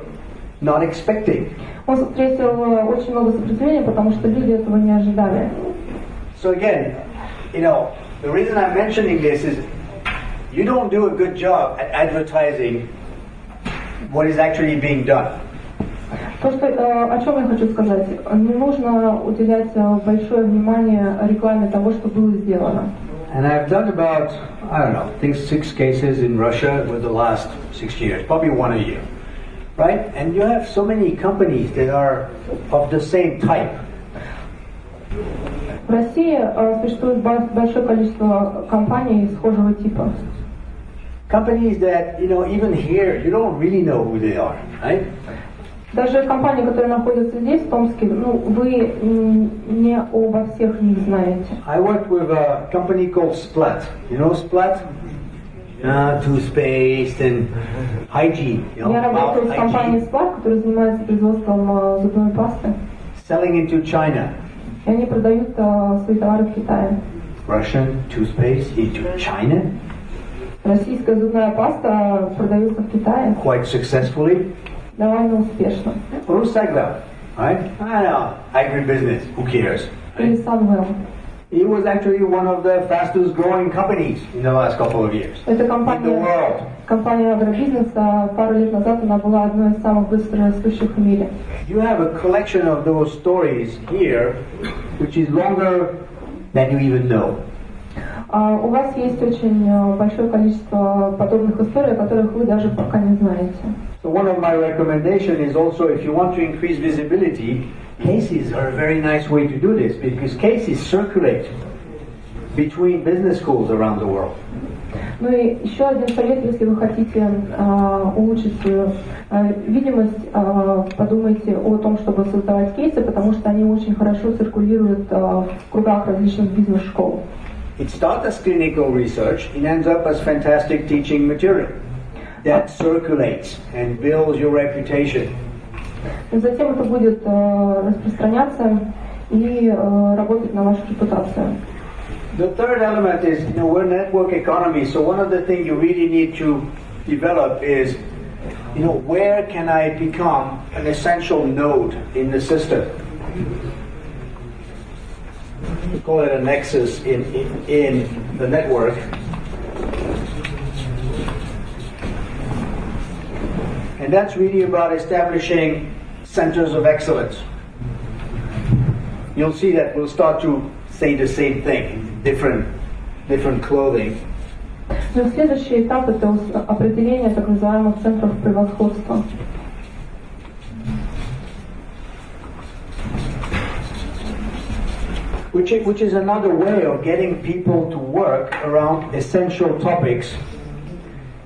not expecting. Он встретил очень много сопротивления, потому что люди этого не ожидали. So again, the reason I'm mentioning this is you don't do a good job at advertising what is actually being done. То, что, о чем я хочу сказать, не нужно уделять большое внимание рекламе того, что было сделано. And I've done about, I think 6 cases in Russia with the last 6 years, probably one a year, right? And you have so many companies that are of the same type. В России существует большое количество компаний схожего типа. Companies that, even here, you don't really know who they are, right? Даже компании, которые находятся здесь, в Томске, вы не обо всех них знаете. I worked with a company called Splat. You know Splat? Toothpaste and hygiene. Я работаю в компании Splat, которая занимается производством зубной пасты. Selling into China. И они продают свои товары в Китае. Russian toothpaste into China. Российская зубная паста продается в Китае. Quite successfully. Довольно успешно. Rusagla, right? I know, agribusiness, who cares? Или Sunwell. It was actually one of the fastest growing companies in the last couple of years Это in the world. Компания агробизнеса пару лет назад она была одной из самых быстро растущих в мире. You have a collection of those stories here, which is longer than you even know. У вас есть очень большое количество подобных историй, о которых вы даже пока не знаете. So one of my recommendations is also if you want to increase visibility, cases are a very nice way to do this because cases circulate between business schools around the world. Ну и еще один совет, если вы хотите улучшить свою видимость, подумайте о том, чтобы создавать кейсы, потому что они очень хорошо циркулируют в кругах различных бизнес-школ. It starts as clinical research, it ends up as fantastic teaching material that circulates and builds your reputation. Затем это будет распространяться и работать на вашу репутацию. The third element is, we're network economy, so one of the things you really need to develop is, where can I become an essential node in the system? We call it a nexus in the network. And that's really about establishing centers of excellence. You'll see that we'll start to say the same thing, different clothing. Но следующий этап это определение так называемых центров превосходства. which is another way of getting people to work around essential topics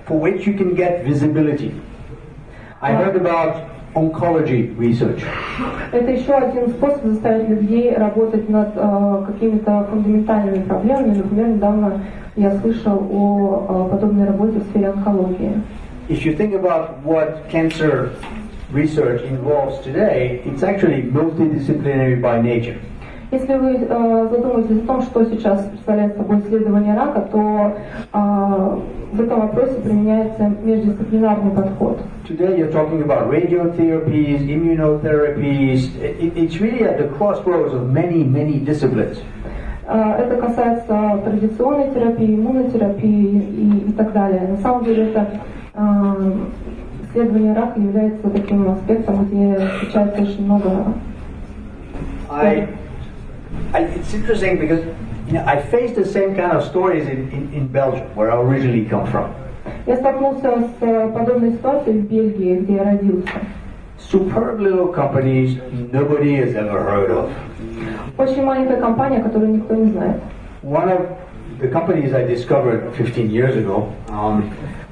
for which you can get visibility. I heard about oncology research. Это еще один способ заставить людей работать над какими-то фундаментальными проблемами. Например, недавно я слышал о подобной работе в сфере онкологии. If you think about what cancer research involves today, it's actually multidisciplinary by nature. Если вы задумаетесь о том, что сейчас представляет собой исследование рака, то в этом вопросе применяется междисциплинарный подход. Today you're talking about radiotherapies, immunotherapies. It's really at the crossroads of many disciplines. Это касается традиционной терапии, иммунотерапии и так далее. На самом деле это исследование рака является таким аспектом, где встречается очень много. It's interesting because I faced the same kind of stories in Belgium, where I originally come from. Я столкнулся с подобной ситуацией в Бельгии, где я родился. Superb little companies nobody has ever heard of. Очень маленькая компания, которую никто не знает. One of the companies I discovered 15 years ago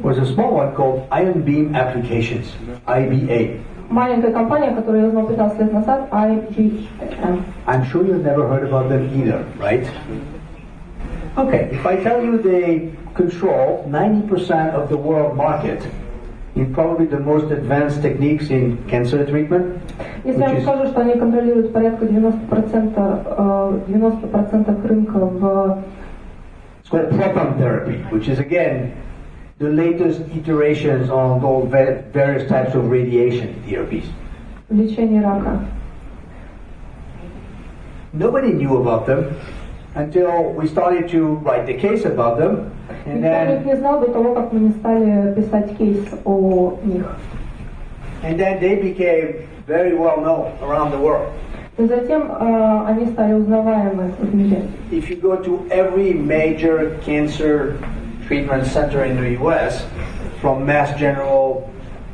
was a small one called IMD Applications, IBA. Маленькая компания, которую я узнал 15 лет назад, IBM. I'm sure you've never heard about them either, right? Okay, if I tell you they control 90% of the world market in probably the most advanced techniques in cancer treatment. Если я вам скажу, что они контролируют порядка 90% рынка в... It's called proton therapy, which is again the latest iterations on all various types of radiation therapies. Лечение рака. Nobody knew about them until we started to write the case about them, and Никто не знал до того, как мы не стали писать кейс о них. And then they became very well known around the world. И затем они стали узнаваемы в мире. If you go to every major cancer treatment center in the U.S., from Mass General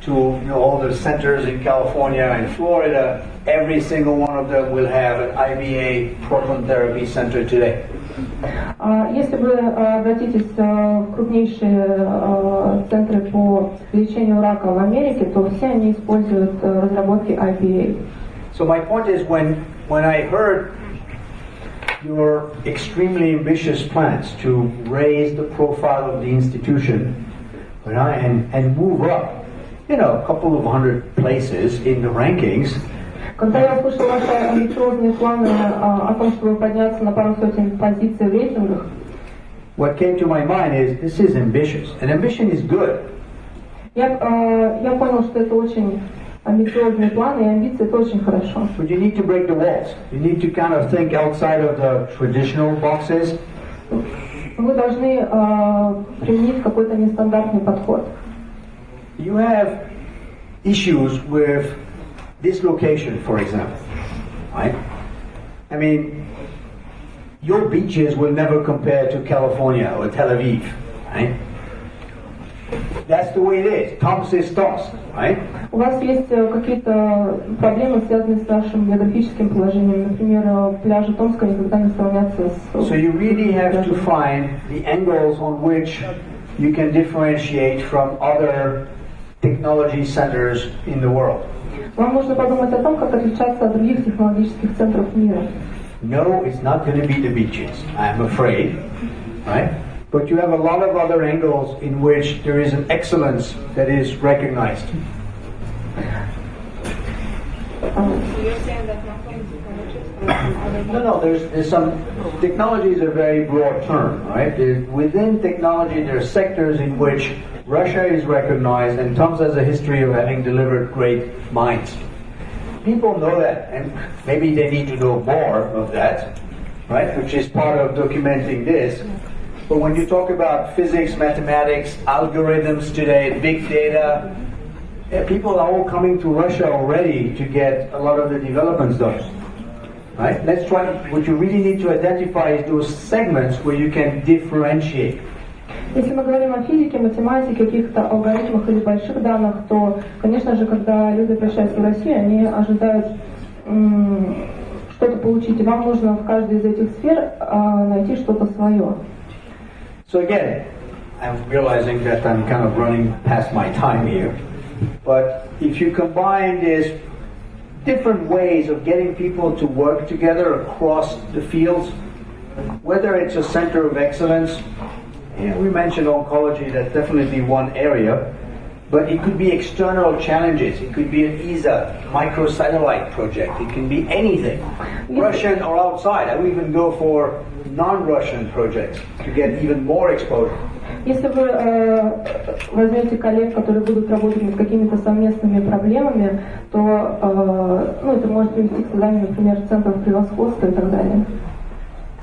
to all the centers in California and Florida, every single one of them will have an IBA proton therapy center today. Если вы обратитесь в крупнейшие центры по лечению рака в Америке, то все они используют разработки IBA. So my point is, when I heard your extremely ambitious plans to raise the profile of the institution and move up, a couple of hundred places in the rankings. Когда я услышал ваши амбициозные планы о том, чтобы подняться на пару сотен позиций в рейтингах, what came to my mind is this is ambitious, and ambition is good. Я понял, что это очень амбициозные планы, и амбиции это очень хорошо. But you need to break the walls. You need to kind of think outside of the traditional boxes. Вы должны применить какой-то нестандартный подход. You have issues with this location, for example, right? I mean, your beaches will never compare to California or Tel Aviv, right? That's the way it is. Tomsk is Tomsk, right? У вас есть какие-то проблемы, связанные с нашим географическим положением. Например, пляжи Томска никогда не сравнятся с... So you really have to find the angles on which you can differentiate from other technology centers in the world. Вам нужно подумать о том, как отличаться от других технологических центров мира. No, it's not going to be the beaches, I'm afraid, right? But you have a lot of other angles in which there is an excellence that is recognized. So you're saying that nothing is No, there's some, technology is a very broad term, right? Within technology, there are sectors in which Russia is recognized, and Tomsk has a history of having delivered great minds. People know that, and maybe they need to know more of that, right? Which is part of documenting this. But when you talk about physics, mathematics, algorithms today, big data, people are all coming to Russia already to get a lot of the developments done. Right? Let's try, what you really need to identify is those segments where you can differentiate. Если мы говорим о физике, математике, каких-то алгоритмах или больших данных, то, конечно же, когда люди обращаются в Россию, они ожидают, что-то получить, и вам нужно в каждой из этих сфер найти что-то свое. So again, I'm realizing that I'm kind of running past my time here, but if you combine this different ways of getting people to work together across the fields, whether it's a center of excellence, we mentioned oncology, that's definitely one area, but it could be external challenges, it could be an ESA microsatellite project, it can be anything, Russian or outside. I would even go for non-Russian projects to get even more exposure. Если вы возьмете коллег, которые будут работать над какими-то совместными проблемами, то это может привести к созданию, например, центров превосходства и так далее.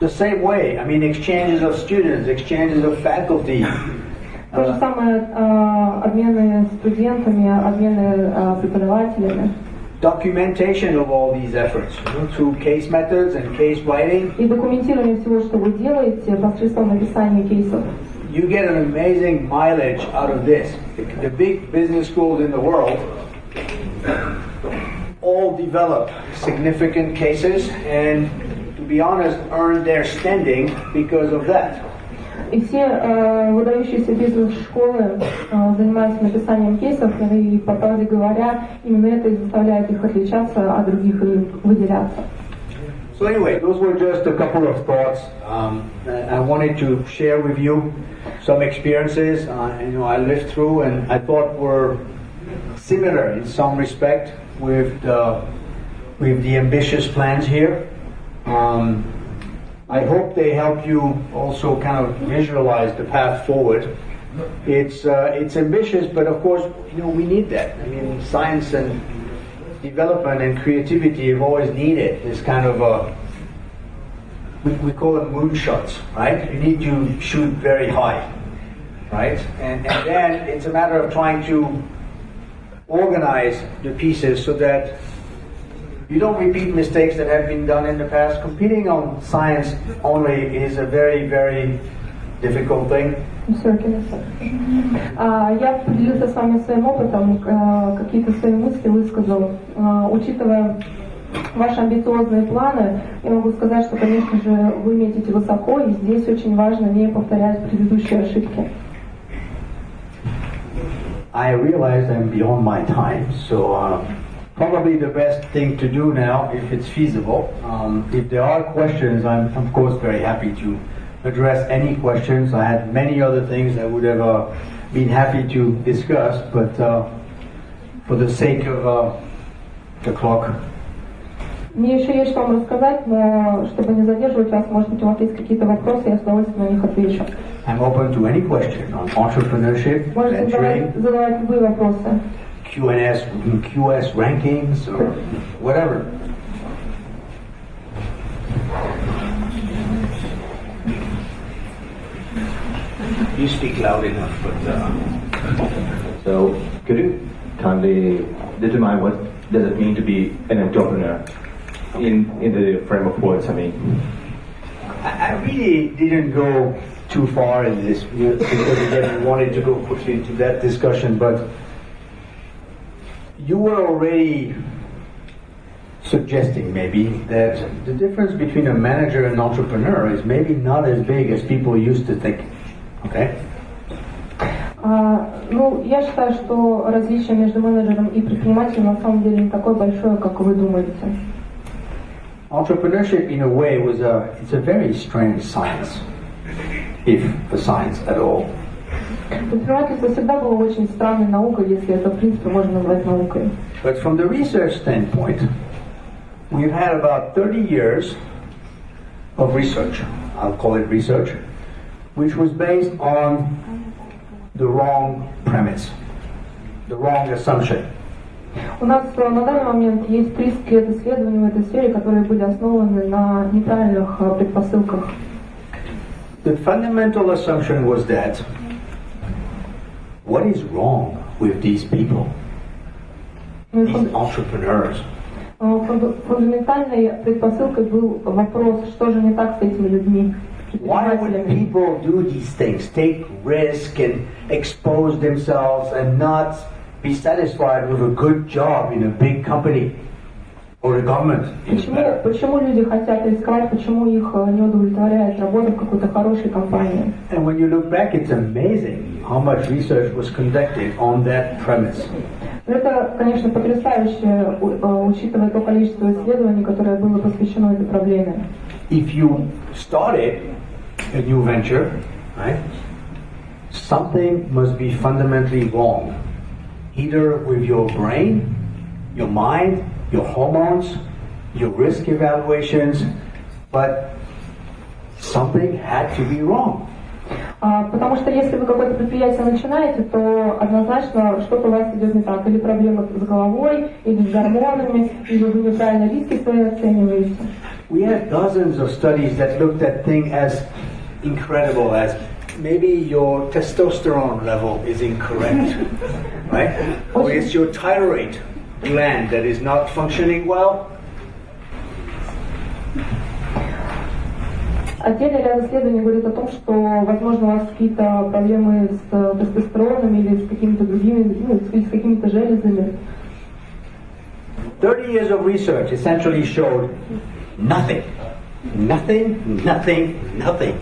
The same way, I mean, exchanges of students, exchanges of faculty. То же самое обмены студентами, обмены преподавателями. Documentation of all these efforts through case methods and case writing. И документирование всего, что вы делаете, посредством написания кейсов. You get an amazing mileage out of this. The big business schools in the world all develop significant cases and, to be honest, earn their standing because of that. И все выдающиеся бизнес-школы занимаются написанием кейсов, и, по правде говоря, именно это и заставляет их отличаться от других и выделяться. So anyway, those were just a couple of thoughts. I wanted to share with you some experiences I lived through and I thought were similar in some respect with the ambitious plans here. I hope they help you also kind of visualize the path forward. It's ambitious, but of course, we need that. I mean, science and development and creativity have always needed this kind of we call them moonshots, right? You need to shoot very high, right? And then it's a matter of trying to organize the pieces so that you don't repeat mistakes that have been done in the past. Competing on science only is a very, very difficult thing. Я поделился с вами своим опытом, какие-то свои мысли высказал. Учитывая ваши амбициозные планы, я могу сказать, что, конечно же, вы метите высоко, и здесь очень важно не повторять предыдущие ошибки. I realize I'm beyond my time, so probably the best thing to do now, if it's feasible, if there are questions, I'm of course very happy to address any questions. I had many other things I would have been happy to discuss, but for the sake of the clock. Мне еще есть что вам рассказать, но чтобы не задерживать вас, может быть, у вас есть какие-то вопросы, я с удовольствием на них отвечу. I'm open to any question on entrepreneurship, можете задавать любые вопросы. QS rankings or whatever. You speak loud enough, but so could you kindly determine what does it mean to be an entrepreneur in the frame of words? I mean, I really didn't go too far in this because again, we wanted to go quickly into that discussion, but you were already suggesting maybe that the difference between a manager and an entrepreneur is maybe not as big as people used to think. Okay? Я считаю, что различие между менеджером и предпринимателем на самом деле не такое большое, как вы думаете. Entrepreneurship, in a way, it's a very strange science, if a science at all. Предпринимательство всегда было очень странной наукой, если это, в принципе, можно назвать наукой. But from the research standpoint, we've had about 30 years of research, I'll call it research, which was based on the wrong premise, the wrong assumption. У нас на данный момент есть 30 лет исследований в этой сфере, которые были основаны на неправильных предпосылках. The fundamental assumption was that what is wrong with these people, these entrepreneurs? Фундаментальной предпосылкой был вопрос, что же не так с этими людьми. Why would people do these things, take risk and expose themselves and not be satisfied with a good job in a big company? or the government is better. Почему люди хотят рисковать, почему их не удовлетворяет работа в какой-то хорошей компании? And when you look back, it's amazing how much research was conducted on that premise. Это, конечно, потрясающе, учитывая то количество исследований, которое было посвящено этой проблеме. If you started a new venture, right, something must be fundamentally wrong, either with your brain, your mind, your hormones, your risk evaluations, but something had to be wrong. Потому что если вы какое-то предприятие начинаете, то однозначно что-то у вас идет не так. Или проблемы с головой, или с гормонами, или вы неправильно риски свои оцениваете. We have dozens of studies that looked at things as incredible as maybe your testosterone level is incorrect, right? Or it's your thyroid gland that is not functioning well. Отдельный ряд исследований говорит о том, что, возможно, у вас какие-то проблемы с тестостероном или с какими-то другими, или с какими-то железами. 30 years of research essentially showed nothing. Nothing, nothing, nothing.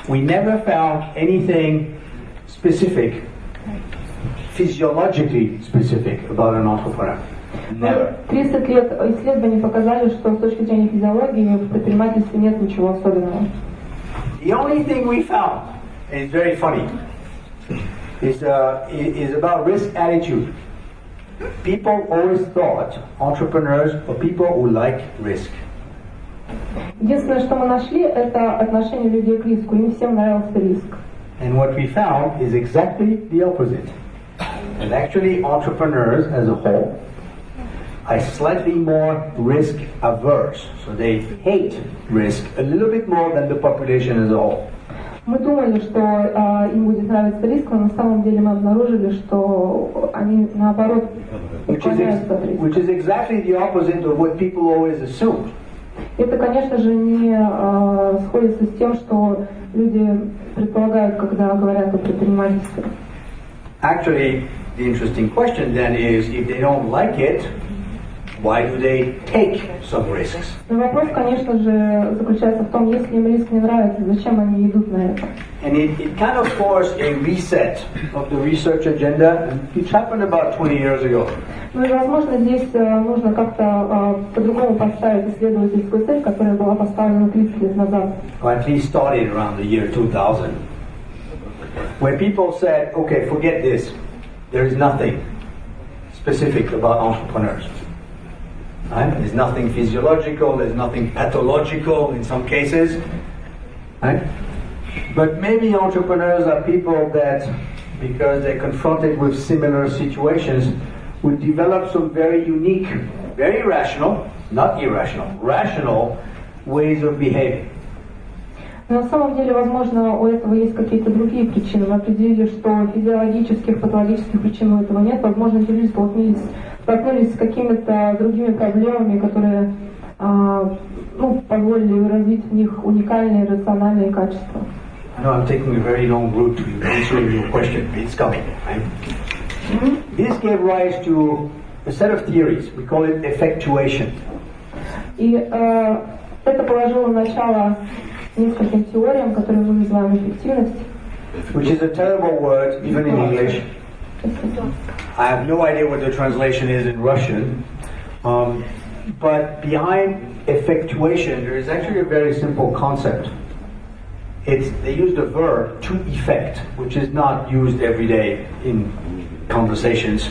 We never found anything specific, physiologically specific about an entrepreneur. Never. 30 лет исследований показали, что с точки зрения физиологии в предпринимательстве нет ничего особенного. The only thing we found, and it's very funny, is about risk attitude. People always thought entrepreneurs are people who like risk. Единственное, что мы нашли, это отношение людей к риску. Им всем нравился риск. And what we found is exactly the opposite. And actually, entrepreneurs as a whole are slightly more risk averse. So they hate risk a little bit more than the population as a whole. Мы думали, что им будет нравиться риск, но на самом деле мы обнаружили, что они наоборот уклоняются от риска. Which is exactly the opposite of what people always assume. Это, конечно же, не сходится с тем, что люди предполагают, когда говорят о предпринимательстве. Actually, the interesting question then is, if they don't like it, why do they take some risks? Но вопрос, конечно же, заключается в том, если им риск не нравится, зачем они идут на это? And it kind of forced a reset of the research agenda, which happened about 20 years ago. Ну и, возможно, здесь нужно как-то по-другому поставить исследовательскую цель, которая была поставлена 30 лет назад. Or at least started around the year 2000, where people said, okay, forget this. There is nothing specific about entrepreneurs. Right? There's nothing physiological, there's nothing pathological in some cases. Right? But maybe entrepreneurs are people that, because they're confronted with similar situations, would develop some very unique, very rational, not irrational, rational ways of behaving. Но на самом деле, возможно, у этого есть какие-то другие причины. Мы определили, что физиологических, патологических причин у этого нет. Возможно, люди столкнулись с какими-то другими проблемами, которые позволили развить в них уникальные рациональные качества. I know I'm taking a very long route to answering your question. It's coming, right? Mm-hmm. This gave rise to a set of theories. We call it effectuation. И это положило начало нескольким теориям, которые мы называем эффективность. Which is a terrible word, even in English. I have no idea what the translation is in Russian. But behind effectuation, there is actually a very simple concept. They use the verb to effect, which is not used every day in conversations,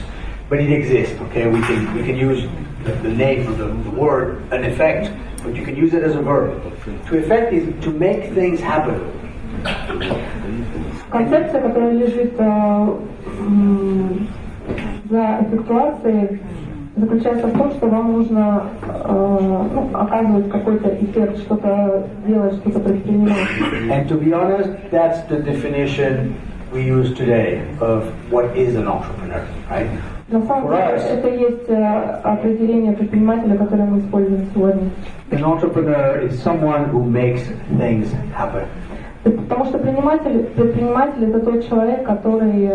but it exists. Okay, we can use the name of the word, an effect, but you can use it as a verb. To effect is to make things happen. Концепция, которая лежит за эффектуацией, заключается в том, что вам нужно оказывать какой-то эффект, что-то делать, что-то предпринимать. And to be honest, that's the definition we use today of what is an entrepreneur, right? На самом деле, это и есть определение предпринимателя, которое мы используем сегодня. An entrepreneur is someone who makes things happen. Потому что предприниматель это тот человек, который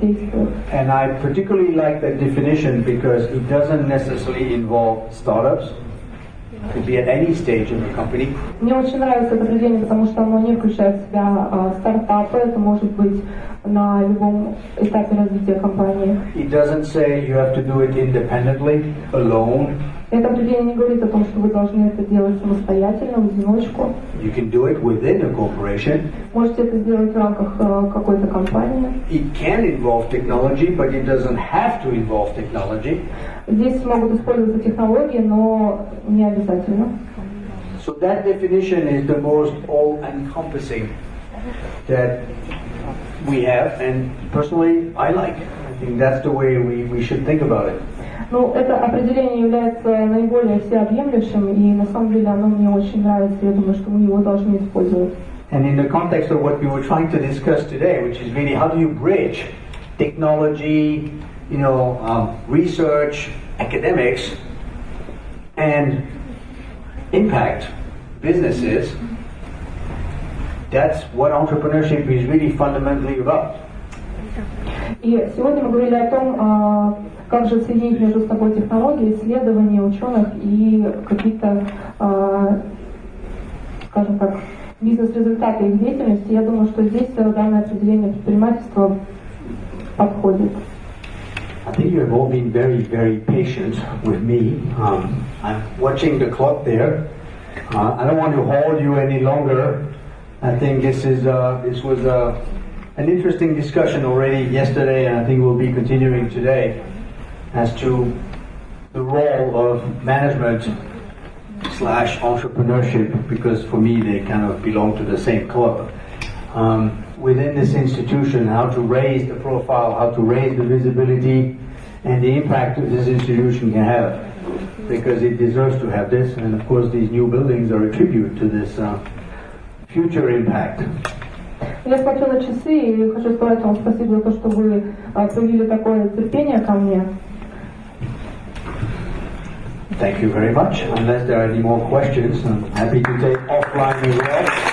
действует. And I particularly like that definition because it doesn't necessarily involve startups. Could be at any stage of the company. Мне очень нравится это определение, потому что оно не включает в себя стартапы, это может быть на любом этапе развития компании. It doesn't say you have to do it independently, alone. Это определение не говорит о том, что вы должны это делать самостоятельно, в одиночку. You can do it within a corporation. Можете это сделать в рамках какой-то компании. It can involve technology, but it doesn't have to involve technology. Здесь могут использоваться технологии, но не обязательно. So that definition is the most all-encompassing that we have, and personally, I like it. I think that's the way we should think about it. Ну, это определение является наиболее всеобъемлющим, и на самом деле оно мне очень нравится, я думаю, что мы его должны использовать. And in the context of what we were trying to discuss today, which is really how do you bridge technology, research, academics, and impact businesses, that's what entrepreneurship is really fundamentally about. И сегодня мы говорили о том, как же соединить между собой технологии, исследования ученых и какие-то, скажем так, бизнес-результаты их деятельности. Я думаю, что здесь данное определение предпринимательства подходит. I think you have all been very, very patient with me. I'm watching the clock there. I don't want to hold you any longer. I think this was an interesting discussion already yesterday, and I think we'll be continuing today as to the role of management / entrepreneurship, because for me they kind of belong to the same club. Within this institution, how to raise the profile, how to raise the visibility, and the impact that this institution can have, because it deserves to have this, and of course these new buildings are a tribute to this future impact. Я смотрю на часы и хочу сказать вам спасибо за то, что вы проявили такое терпение ко мне. Thank you very much. Unless there are any more questions, I'm happy to take offline as well.